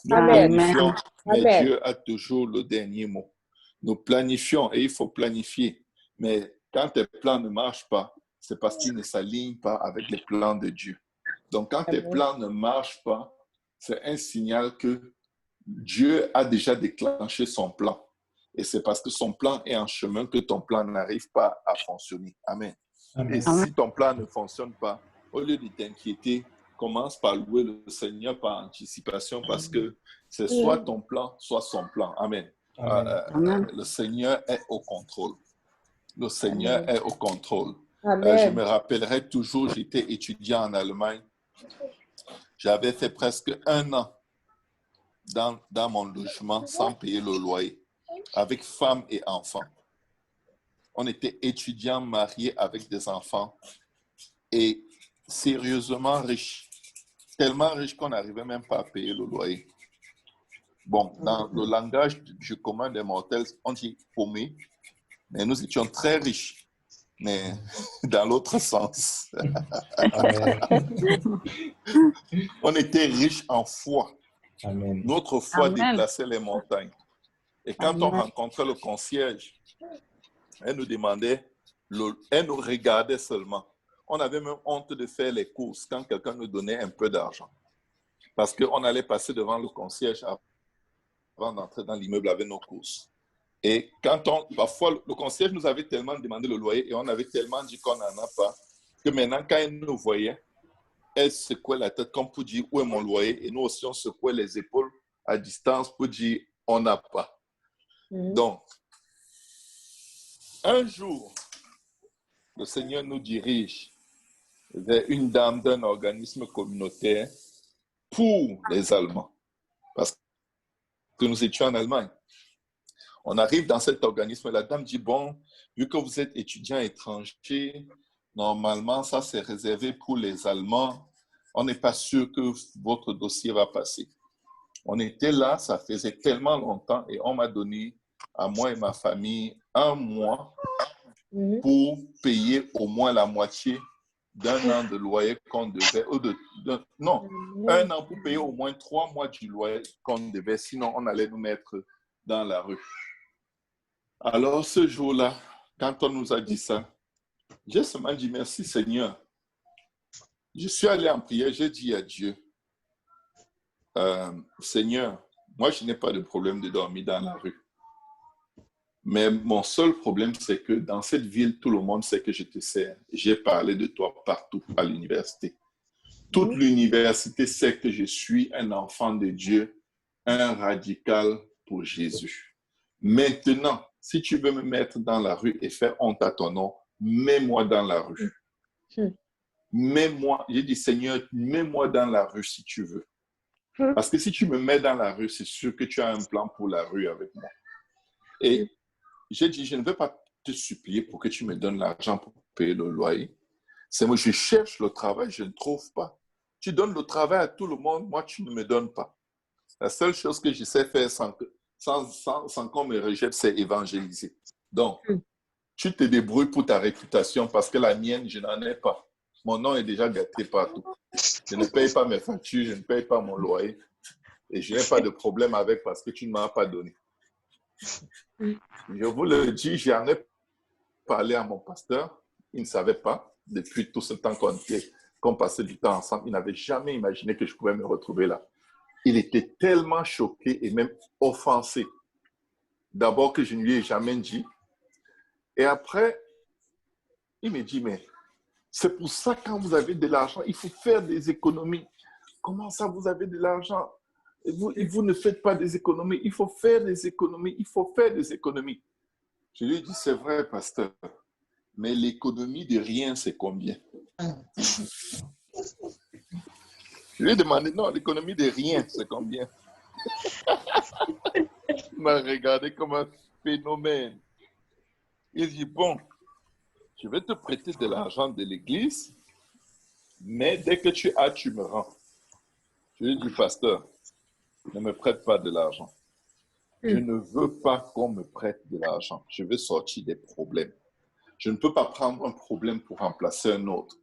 Nous planifions, mais Dieu a toujours le dernier mot. Nous planifions et il faut planifier. Mais quand tes plans ne marchent pas, c'est parce qu'ils ne s'alignent pas avec les plans de Dieu. Donc, quand tes plans ne marchent pas, c'est un signal que Dieu a déjà déclenché son plan. Et c'est parce que son plan est en chemin que ton plan n'arrive pas à fonctionner. Amen. Et si ton plan ne fonctionne pas, au lieu de t'inquiéter, commence par louer le Seigneur par anticipation parce que c'est soit ton plan, soit son plan. Amen. Le Seigneur est au contrôle. Le Seigneur est au contrôle. Je me rappellerai toujours, j'étais étudiant en Allemagne. J'avais fait presque 1 an dans mon logement sans payer le loyer, avec femme et enfants. On était étudiants mariés avec des enfants et sérieusement riches. Tellement riches qu'on n'arrivait même pas à payer le loyer. Bon, dans le langage du commun des mortels, on dit paumé, mais nous étions très riches, mais dans l'autre sens. On était riches en foi. Amen. Notre foi déplaçait les montagnes. Et quand on rencontrait le concierge, elle nous demandait, elle nous regardait seulement. On avait même honte de faire les courses quand quelqu'un nous donnait un peu d'argent. Parce qu'on allait passer devant le concierge avant d'entrer dans l'immeuble avec nos courses. Et parfois, le concierge nous avait tellement demandé le loyer et on avait tellement dit qu'on n'en a pas, que maintenant, quand elle nous voyait, elle secouait la tête comme pour dire où est mon loyer. Et nous aussi, on secouait les épaules à distance pour dire on n'a pas. Donc, un jour, le Seigneur nous dirige vers une dame d'un organisme communautaire pour les Allemands. Parce que nous étions en Allemagne. On arrive dans cet organisme et la dame dit, bon, vu que vous êtes étudiant étranger, normalement, ça c'est réservé pour les Allemands. On n'est pas sûr que votre dossier va passer. On était là, ça faisait tellement longtemps et on m'a donné à moi et ma famille 1 mois pour payer au moins la moitié d'1 an de loyer qu'on devait, non, 1 an pour payer au moins 3 mois du loyer qu'on devait, sinon on allait nous mettre dans la rue. Alors ce jour-là, quand on nous a dit ça, j'ai seulement dit merci Seigneur. Je suis allé en prière, j'ai dit à Dieu, Seigneur, moi je n'ai pas de problème de dormir dans la rue. Mais mon seul problème, c'est que dans cette ville, tout le monde sait que je te sers. J'ai parlé de toi partout à l'université. Toute l'université sait que je suis un enfant de Dieu, un radical pour Jésus. Maintenant, si tu veux me mettre dans la rue et faire honte à ton nom, mets-moi dans la rue. Mets-moi, j'ai dit Seigneur, mets-moi dans la rue si tu veux. Parce que si tu me mets dans la rue, c'est sûr que tu as un plan pour la rue avec moi. Et j'ai dit, je ne veux pas te supplier pour que tu me donnes l'argent pour payer le loyer. C'est moi, je cherche le travail, je ne trouve pas. Tu donnes le travail à tout le monde, moi, tu ne me donnes pas. La seule chose que je sais faire sans qu'on me rejette, c'est évangéliser. Donc, tu te débrouilles pour ta réputation parce que la mienne, je n'en ai pas. Mon nom est déjà gâté partout. Je ne paye pas mes factures, je ne paye pas mon loyer. Et je n'ai pas de problème avec parce que tu ne m'as pas donné. Je vous le dis, j'en ai parlé à mon pasteur. Il ne savait pas, depuis tout ce temps qu'on passait du temps ensemble, il n'avait jamais imaginé que je pouvais me retrouver là. Il était tellement choqué et même offensé. D'abord que je ne lui ai jamais dit. Et après, il me dit, mais c'est pour ça quand vous avez de l'argent, il faut faire des économies. Comment ça, vous avez de l'argent? Vous ne faites pas des économies. Il faut faire des économies. Il faut faire des économies. Je lui ai dit, c'est vrai, pasteur. Mais l'économie de rien, c'est combien? Je lui ai demandé, non, l'économie de rien, c'est combien? Il m'a regardé comme un phénomène. Il dit, bon, je vais te prêter de l'argent de l'église, mais dès que tu as, tu me rends. Je lui ai dit, pasteur, ne me prête pas de l'argent. Je ne veux pas qu'on me prête de l'argent. Je veux sortir des problèmes. Je ne peux pas prendre un problème pour remplacer un autre.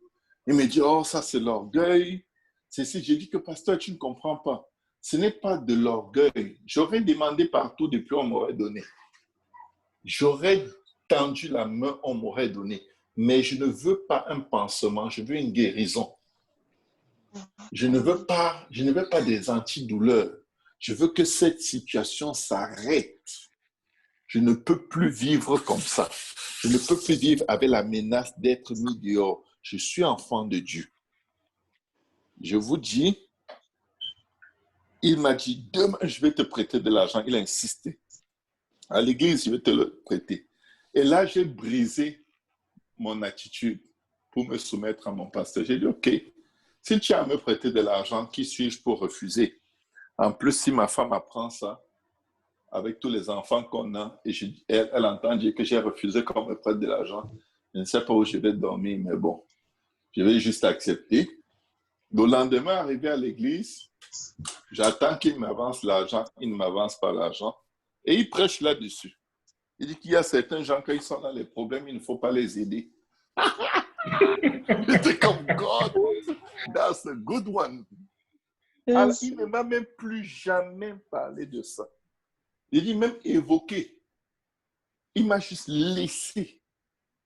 Il me dit, oh, ça c'est l'orgueil. C'est si j'ai dit que, pasteur, tu ne comprends pas. Ce n'est pas de l'orgueil. J'aurais demandé partout depuis, on m'aurait donné. J'aurais tendu la main, on m'aurait donné. Mais je ne veux pas un pansement, je veux une guérison. Je ne veux pas des antidouleurs. Je veux que cette situation s'arrête. Je ne peux plus vivre comme ça. Je ne peux plus vivre avec la menace d'être mis dehors. Je suis enfant de Dieu. Je vous dis, il m'a dit, demain, je vais te prêter de l'argent. Il a insisté. À l'église, je vais te le prêter. Et là, j'ai brisé mon attitude pour me soumettre à mon pasteur. J'ai dit, OK, si tu as à me prêter de l'argent, qui suis-je pour refuser? En plus, si ma femme apprend ça, avec tous les enfants qu'on a, et elle entend dire que j'ai refusé qu'on me prête de l'argent, je ne sais pas où je vais dormir, mais bon, je vais juste accepter. Le lendemain, arrivé à l'église, j'attends qu'il m'avance l'argent, il ne m'avance pas l'argent, et il prêche là-dessus. Il dit qu'il y a certains gens, quand ils sont dans les problèmes, il ne faut pas les aider. J'étais comme, God, that's a good one. Alors, il ne m'a même plus jamais parlé de ça. Il dit même évoqué. Il m'a juste laissé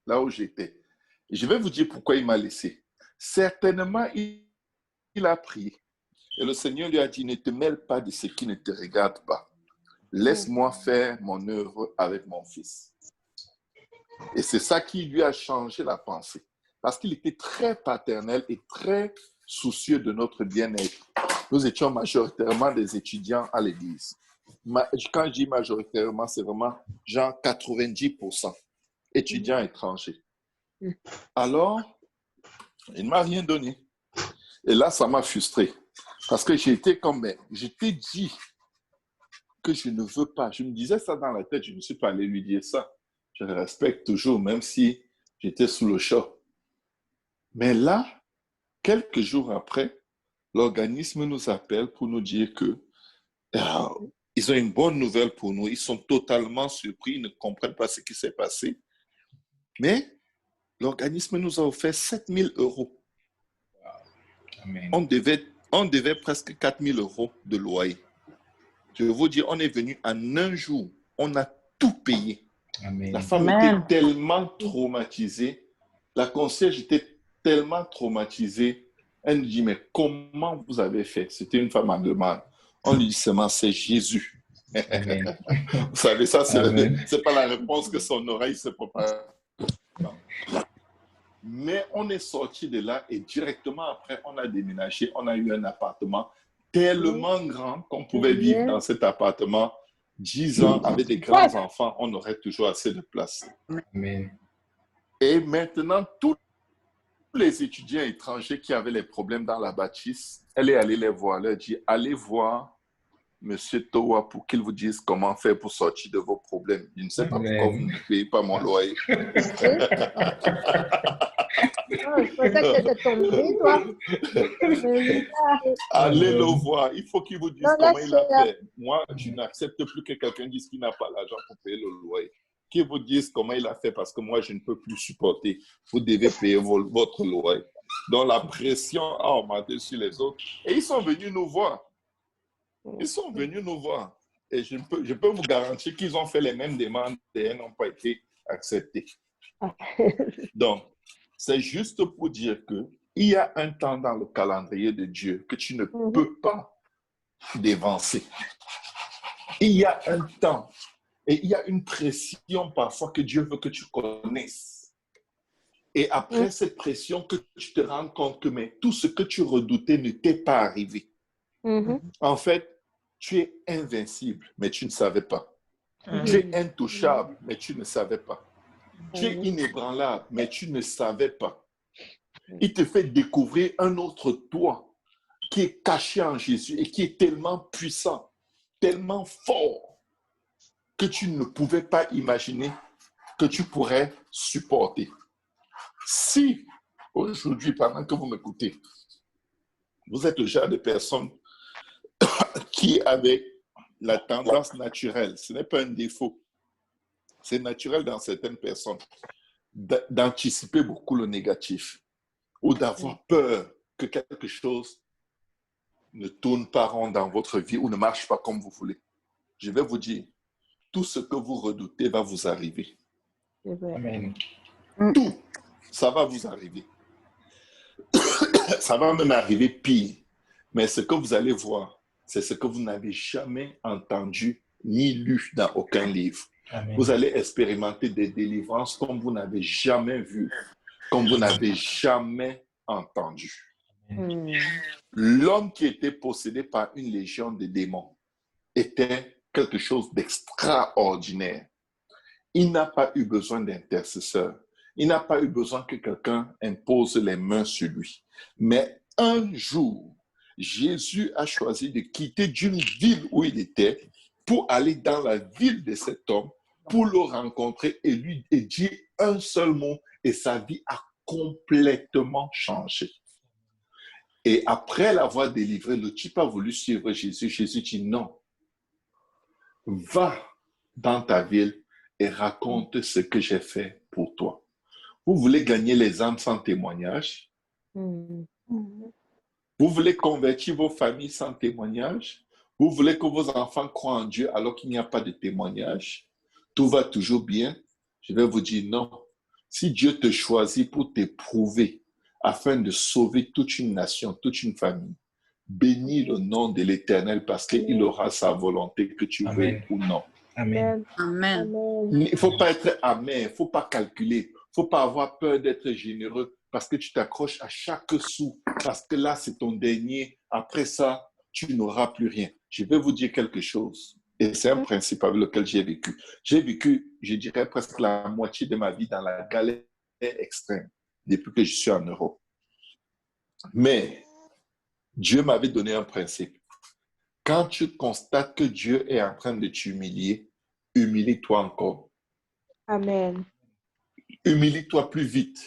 là où j'étais. Je vais vous dire pourquoi il m'a laissé. Certainement, il a prié. Et le Seigneur lui a dit, ne te mêle pas de ce qui ne te regarde pas. Laisse-moi faire mon œuvre avec mon fils. Et c'est ça qui lui a changé la pensée. Parce qu'il était très paternel et très soucieux de notre bien-être. Nous étions majoritairement des étudiants à l'église. Quand je dis majoritairement, c'est vraiment genre 90% étudiants étrangers. Alors, il ne m'a rien donné. Et là, ça m'a frustré. Parce que j'étais comme, je t'ai dit que je ne veux pas. Je me disais ça dans la tête, je ne suis pas allé lui dire ça. Je le respecte toujours, même si j'étais sous le choc. Mais là, quelques jours après, l'organisme nous appelle pour nous dire que ils ont une bonne nouvelle pour nous. Ils sont totalement surpris, ils ne comprennent pas ce qui s'est passé. Mais l'organisme nous a offert 7 000 €. Amen. On devait presque 4 000 € de loyer. Je veux vous dire, on est venu en un jour. On a tout payé. Amen. La femme était tellement traumatisée. La concierge était tellement traumatisée. Elle nous dit, mais comment vous avez fait? C'était une femme allemande. On lui dit seulement, c'est Jésus. Vous savez, ça, c'est pas la réponse que son oreille se prépare. Non. Mais on est sorti de là et directement après, on a déménagé. On a eu un appartement tellement grand qu'on pouvait vivre dans cet appartement 10 ans avec des grands-enfants. On aurait toujours assez de place. Amen. Et maintenant, tous les étudiants étrangers qui avaient les problèmes dans la bâtisse, elle est allée les voir. Elle a dit, allez voir M. Towa pour qu'il vous dise comment faire pour sortir de vos problèmes. Je ne sais pas pourquoi vous ne payez pas mon loyer. Je pensais que c'était tombé, toi. Allez le voir. Il faut qu'il vous dise comment il a fait. Moi, je n'accepte plus que quelqu'un dise qu'il n'a pas l'argent pour payer le loyer. Qu'il vous dise comment il a fait parce que moi, je ne peux plus supporter. Vous devez payer votre loyer. Donc, la pression a augmenté sur les autres. Et ils sont venus nous voir. Ils sont venus nous voir. Et je peux vous garantir qu'ils ont fait les mêmes demandes et elles n'ont pas été acceptées. Donc, c'est juste pour dire qu'il y a un temps dans le calendrier de Dieu que tu ne peux pas dévancer. Il y a un temps et il y a une pression parfois que Dieu veut que tu connaisses. Et après cette pression, que tu te rends compte que mais tout ce que tu redoutais ne t'est pas arrivé. En fait, tu es invincible, mais tu ne savais pas. Tu es intouchable, mais tu ne savais pas. Tu es inébranlable, mais tu ne savais pas. Il te fait découvrir un autre toi qui est caché en Jésus et qui est tellement puissant, tellement fort, que tu ne pouvais pas imaginer que tu pourrais supporter. Si aujourd'hui, pendant que vous m'écoutez, vous êtes le genre de personne qui avait la tendance naturelle, ce n'est pas un défaut, c'est naturel dans certaines personnes, d'anticiper beaucoup le négatif ou d'avoir peur que quelque chose ne tourne pas rond dans votre vie ou ne marche pas comme vous voulez. Je vais vous dire, tout ce que vous redoutez va vous arriver. Amen. Tout, ça va vous arriver. Ça va même arriver pire. Mais ce que vous allez voir, c'est ce que vous n'avez jamais entendu ni lu dans aucun livre. Amen. Vous allez expérimenter des délivrances comme vous n'avez jamais vu, comme vous n'avez jamais entendu. L'homme qui était possédé par une légion de démons était quelque chose d'extraordinaire. Il n'a pas eu besoin d'intercesseur. Il n'a pas eu besoin que quelqu'un impose les mains sur lui. Mais un jour, Jésus a choisi de quitter d'une ville où il était pour aller dans la ville de cet homme, pour le rencontrer et lui dire un seul mot et sa vie a complètement changé. Et après l'avoir délivré, le type a voulu suivre Jésus. Jésus dit non. Va dans ta ville et raconte ce que j'ai fait pour toi. Vous voulez gagner les âmes sans témoignage? Vous voulez convertir vos familles sans témoignage? Vous voulez que vos enfants croient en Dieu alors qu'il n'y a pas de témoignage? Tout va toujours bien? Je vais vous dire non. Si Dieu te choisit pour t'éprouver afin de sauver toute une nation, toute une famille, bénis le nom de l'Éternel parce qu'il aura sa volonté que tu veuilles ou non. Amen. Amen. Il ne faut pas être amer, il ne faut pas calculer, il ne faut pas avoir peur d'être généreux parce que tu t'accroches à chaque sou, parce que là, c'est ton dernier. Après ça, tu n'auras plus rien. Je vais vous dire quelque chose, et c'est un principe avec lequel j'ai vécu. J'ai vécu, je dirais, presque la moitié de ma vie dans la galère extrême, depuis que je suis en Europe. Mais Dieu m'avait donné un principe. Quand tu constates que Dieu est en train de t'humilier, humilie-toi encore. Amen. Humilie-toi plus vite.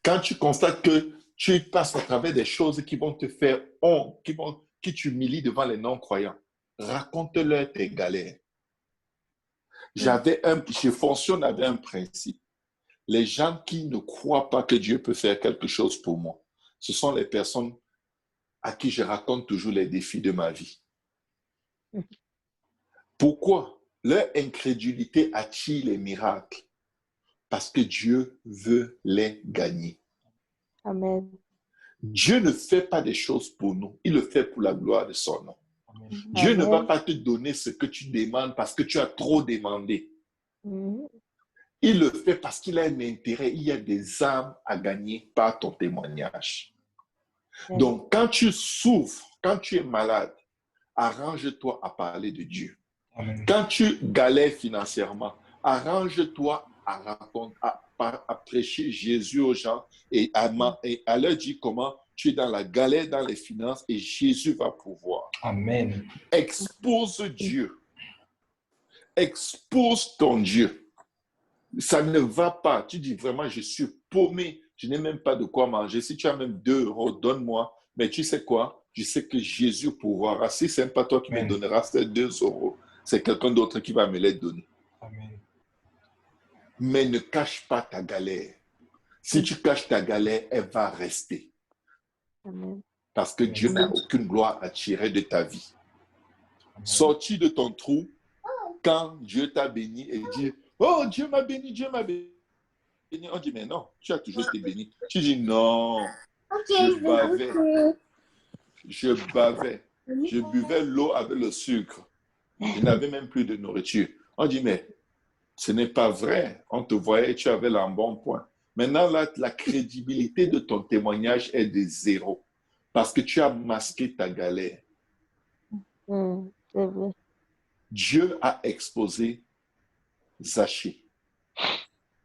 Quand tu constates que tu passes à travers des choses qui vont te faire honte, qui t'humilient devant les non-croyants, raconte-leur tes galères. Je fonctionne avec un principe. Les gens qui ne croient pas que Dieu peut faire quelque chose pour moi, ce sont les personnes à qui je raconte toujours les défis de ma vie. Pourquoi? Leur incrédulité attire les miracles. Parce que Dieu veut les gagner. Amen. Dieu ne fait pas des choses pour nous. Il le fait pour la gloire de son nom. Amen. Dieu ne va pas te donner ce que tu demandes parce que tu as trop demandé. Il le fait parce qu'il a un intérêt. Il y a des âmes à gagner par ton témoignage. Donc, quand tu souffres, quand tu es malade, arrange-toi à parler de Dieu. Amen. Quand tu galères financièrement, arrange-toi à prêcher Jésus aux gens et à leur dire comment tu es dans la galère dans les finances et Jésus va pouvoir. Amen. Expose Dieu. Expose ton Dieu. Ça ne va pas. Tu dis vraiment, je suis paumé. Je n'ai même pas de quoi manger. Si tu as même 2 €, donne-moi. Mais tu sais quoi? Je sais que Jésus pourra. Si ce n'est pas toi qui me donneras ces 2 €, c'est quelqu'un d'autre qui va me les donner. Amen. Mais ne cache pas ta galère. Si tu caches ta galère, elle va rester. Amen. Parce que Dieu n'a aucune gloire à tirer de ta vie. Sortis de ton trou quand Dieu t'a béni et dit « Oh, Dieu m'a béni, Dieu m'a béni. » On dit « Mais non, tu as toujours été béni. » Tu dis « Non, je bavais, je buvais l'eau avec le sucre. Je n'avais même plus de nourriture. » On dit « Mais ce n'est pas vrai. On te voyait, tu avais l'embonpoint. Maintenant, là, la crédibilité de ton témoignage est de 0 parce que tu as masqué ta galère. Dieu a exposé Zachée.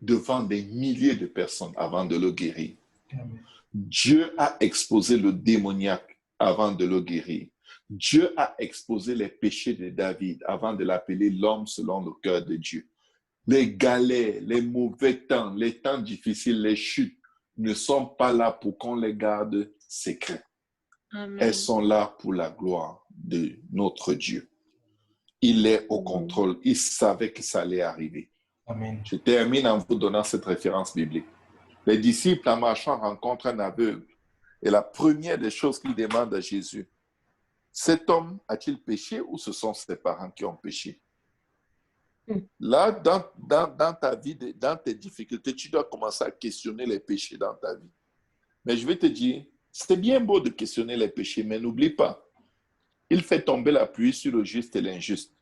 devant des milliers de personnes avant de le guérir. Amen. Dieu a exposé le démoniaque avant de le guérir. Dieu a exposé les péchés de David avant de l'appeler l'homme selon le cœur de Dieu. Les galères, les mauvais temps, les temps difficiles, les chutes ne sont pas là pour qu'on les garde secrets. Amen. Elles sont là pour la gloire de notre Dieu. Il est au contrôle. Il savait que ça allait arriver. Amen. Je termine en vous donnant cette référence biblique. Les disciples, en marchant, rencontrent un aveugle. Et la première des choses qu'ils demandent à Jésus, cet homme a-t-il péché ou ce sont ses parents qui ont péché? Là, dans ta vie, dans tes difficultés, tu dois commencer à questionner les péchés dans ta vie. Mais je vais te dire, c'est bien beau de questionner les péchés, mais n'oublie pas, il fait tomber la pluie sur le juste et l'injuste.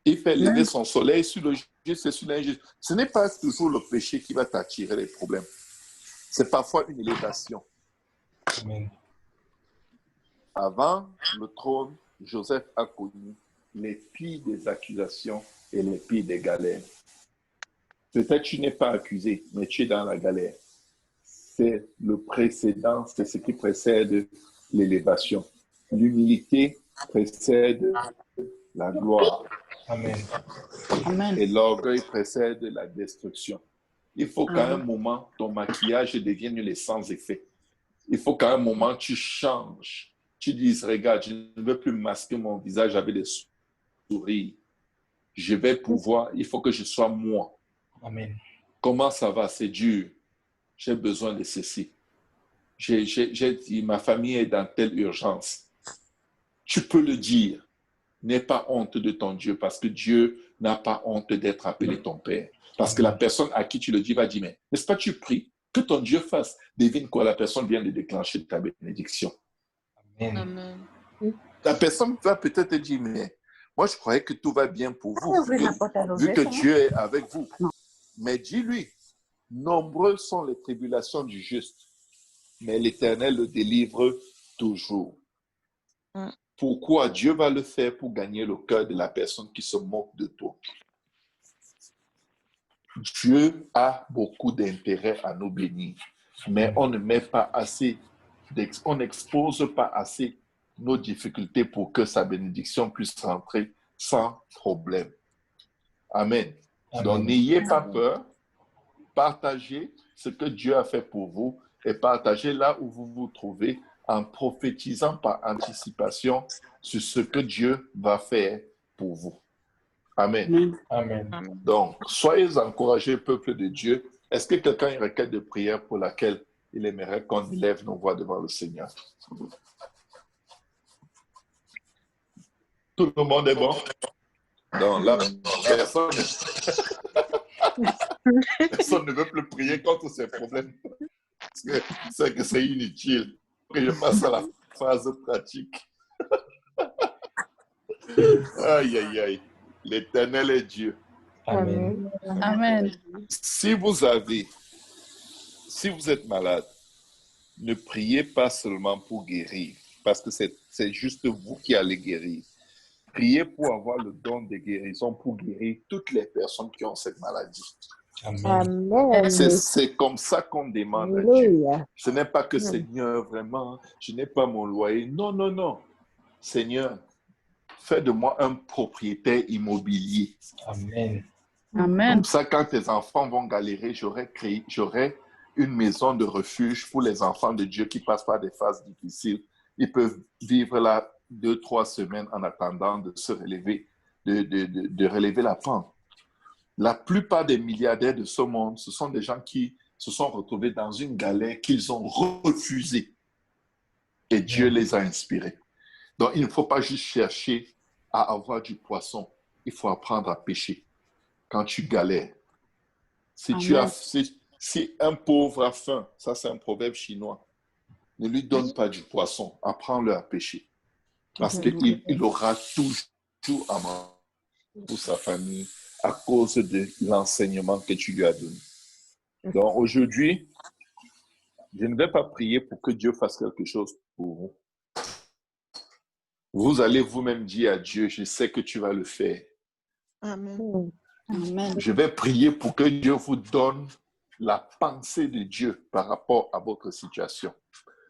Il fait lever son soleil sur le juste et sur l'injuste. Ce n'est pas toujours le péché qui va t'attirer les problèmes. C'est parfois une élévation. Amen. Avant le trône, Joseph a connu les pires des accusations et les pires des galères. Peut-être tu n'es pas accusé, mais tu es dans la galère. C'est le précédent, c'est ce qui précède l'élévation. L'humilité précède la gloire. Amen. Amen. Et l'orgueil précède la destruction. Il faut qu'à un moment, ton maquillage devienne les sans effet. Il faut qu'à un moment, tu changes. Tu dises, regarde, je ne veux plus masquer mon visage avec des sourires. Je vais pouvoir, il faut que je sois moi. Amen. Comment ça va? C'est dur. J'ai besoin de ceci. Ma famille est dans telle urgence. Tu peux le dire. N'aie pas honte de ton Dieu parce que Dieu n'a pas honte d'être appelé ton Père. Parce que la personne à qui tu le dis va dire, mais n'est-ce pas tu pries que ton Dieu fasse? Devine quoi, la personne vient de déclencher ta bénédiction. Amen. Amen. La personne va peut-être te dire, mais moi je croyais que tout va bien pour vous, vu que Dieu est avec vous. Mais dis-lui, nombreuses sont les tribulations du juste, mais l'Éternel le délivre toujours. Pourquoi? Dieu va le faire pour gagner le cœur de la personne qui se moque de toi. Dieu a beaucoup d'intérêt à nous bénir, mais on ne met pas assez, on n'expose pas assez nos difficultés pour que sa bénédiction puisse rentrer sans problème. Amen. Amen. Donc, n'ayez pas peur. Partagez ce que Dieu a fait pour vous et partagez là où vous vous trouvez en prophétisant par anticipation sur ce que Dieu va faire pour vous. Amen. Amen. Donc, soyez encouragés, peuple de Dieu. Est-ce que quelqu'un a une requête de prière pour laquelle il aimerait qu'on élève nos voix devant le Seigneur? Tout le monde est bon? Donc, là, personne ne veut plus prier contre ses problèmes. C'est que c'est inutile. Que je passe à la phase pratique. Aïe, aïe, aïe. L'Éternel est Dieu. Amen. Amen. Si vous êtes malade, ne priez pas seulement pour guérir, parce que c'est juste vous qui allez guérir. Priez pour avoir le don de guérison, pour guérir toutes les personnes qui ont cette maladie. Amen. C'est comme ça qu'on demande à Dieu. Ce n'est pas que Seigneur, vraiment, je n'ai pas mon loyer. Non, non, non. Seigneur, fais de moi un propriétaire immobilier. Amen. Amen. Comme ça, quand tes enfants vont galérer, j'aurai une maison de refuge pour les enfants de Dieu qui passent par des phases difficiles. Ils peuvent vivre là 2-3 semaines en attendant de se relever, de relever la pente. La plupart des milliardaires de ce monde, ce sont des gens qui se sont retrouvés dans une galère qu'ils ont refusée. Et Dieu les a inspirés. Donc, il ne faut pas juste chercher à avoir du poisson. Il faut apprendre à pêcher. Quand tu galères. Si un pauvre a faim, ça c'est un proverbe chinois, ne lui donne pas du poisson, apprends-le à pêcher. Parce qu'il aura toujours à manger pour sa famille à cause de l'enseignement que tu lui as donné. Donc aujourd'hui, je ne vais pas prier pour que Dieu fasse quelque chose pour vous. Vous allez vous-même dire à Dieu, je sais que tu vas le faire. Amen. Amen. Je vais prier pour que Dieu vous donne la pensée de Dieu par rapport à votre situation.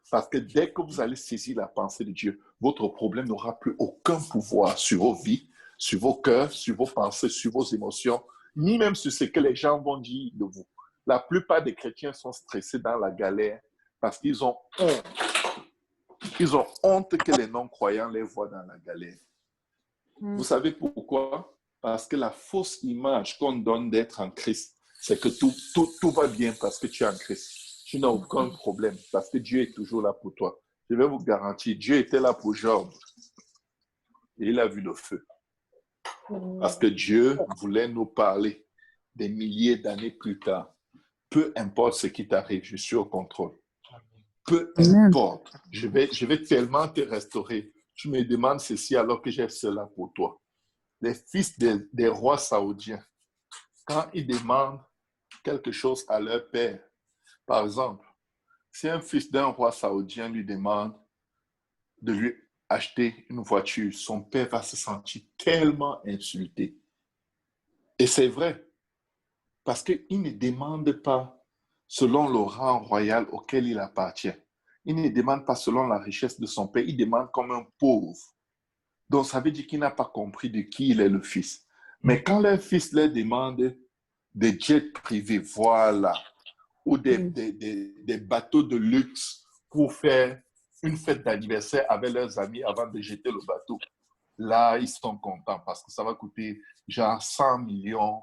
Parce que dès que vous allez saisir la pensée de Dieu, votre problème n'aura plus aucun pouvoir sur vos vies, sur vos cœurs, sur vos pensées, sur vos émotions, ni même sur ce que les gens vont dire de vous. La plupart des chrétiens sont stressés dans la galère parce qu'ils ont honte. Ils ont honte que les non-croyants les voient dans la galère. Vous savez pourquoi? Parce que la fausse image qu'on donne d'être en Christ, c'est que tout va bien parce que tu es en Christ. Tu n'as aucun problème parce que Dieu est toujours là pour toi. Je vais vous garantir, Dieu était là pour Job et il a vu le feu. Parce que Dieu voulait nous parler des milliers d'années plus tard. Peu importe ce qui t'arrive, je suis au contrôle. Peu importe. Je vais tellement te restaurer. Tu me demandes ceci alors que j'ai cela pour toi. Les fils des rois saoudiens, quand ils demandent quelque chose à leur père, par exemple, si un fils d'un roi saoudien lui demande de lui acheter une voiture, son père va se sentir tellement insulté. Et c'est vrai, parce qu'il ne demande pas selon le rang royal auquel il appartient. Il ne demande pas selon la richesse de son père, il demande comme un pauvre. Donc, ça veut dire qu'il n'a pas compris de qui il est le fils. Mais quand leur fils leur demande des jets privés, voilà, ou des bateaux de luxe pour faire une fête d'anniversaire avec leurs amis avant de jeter le bateau, là, ils sont contents parce que ça va coûter genre 100 millions,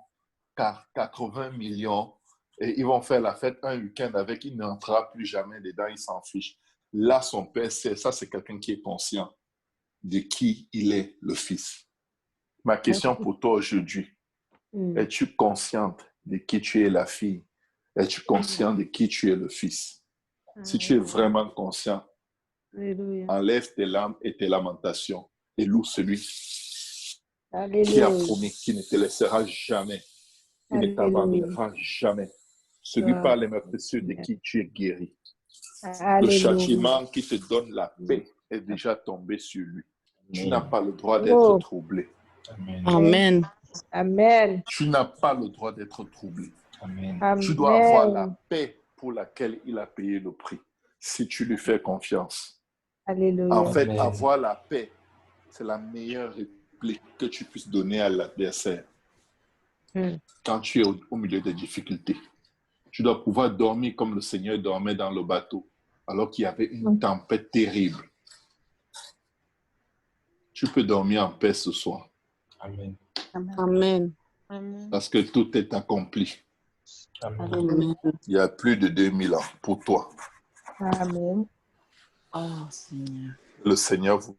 80 millions, et ils vont faire la fête un week-end avec, il n'entrera plus jamais dedans, il s'en fiche. Là, son père, ça, c'est quelqu'un qui est conscient de qui il est le fils. Ma question pour toi aujourd'hui, es-tu consciente de qui tu es la fille? Es-tu conscient de qui tu es le fils? Si tu es vraiment conscient, enlève tes larmes et tes lamentations et loue celui qui a promis, qui ne te laissera jamais, qui ne t'abandonnera jamais. Celui par les mains précieuses de qui tu es guéri. Le châtiment qui te donne la paix est déjà tombé sur lui. Tu n'as pas le droit d'être troublé. Amen. Amen. Tu n'as pas le droit d'être troublé. Amen. Tu dois avoir la paix pour laquelle il a payé le prix, si tu lui fais confiance. Alléluia. En fait, Amen. avoir la paix, c'est la meilleure réplique que tu puisses donner à l'adversaire quand tu es au milieu des difficultés. Tu dois pouvoir dormir comme le Seigneur dormait dans le bateau, alors qu'il y avait une tempête terrible. Tu peux dormir en paix ce soir. Amen. Amen. Parce que tout est accompli. Amen. Amen. Il y a plus de 2000 ans pour toi. Amen. Oh, Seigneur. Le Seigneur vous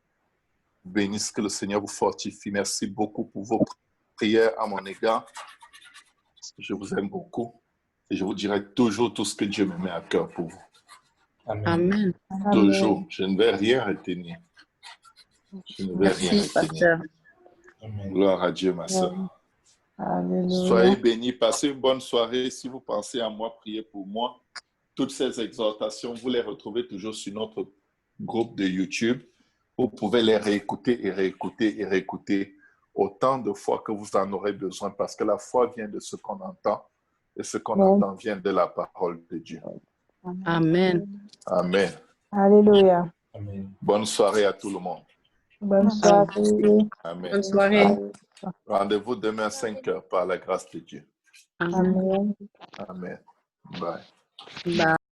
bénisse, que le Seigneur vous fortifie. Merci beaucoup pour vos prières à mon égard. Je vous aime beaucoup et je vous dirai toujours tout ce que Dieu me met à cœur pour vous. Amen. Amen. Toujours. Je ne vais rien retenir. Je ne vais rien Merci, retenir. pasteur. Amen. Gloire à Dieu, ma soeur. Alléluia. Soyez bénis. Passez une bonne soirée. Si vous pensez à moi, priez pour moi. Toutes ces exhortations, vous les retrouvez toujours sur notre groupe de YouTube. Vous pouvez les réécouter et réécouter et réécouter autant de fois que vous en aurez besoin parce que la foi vient de ce qu'on entend et ce qu'on entend vient de la parole de Dieu. Amen. Amen. Alléluia. Amen. Bonne soirée à tout le monde. Bonne soirée. Amen. Bonne soirée. Rendez-vous demain à 5 heures par la grâce de Dieu. Amen. Amen. Amen. Bye. Bye.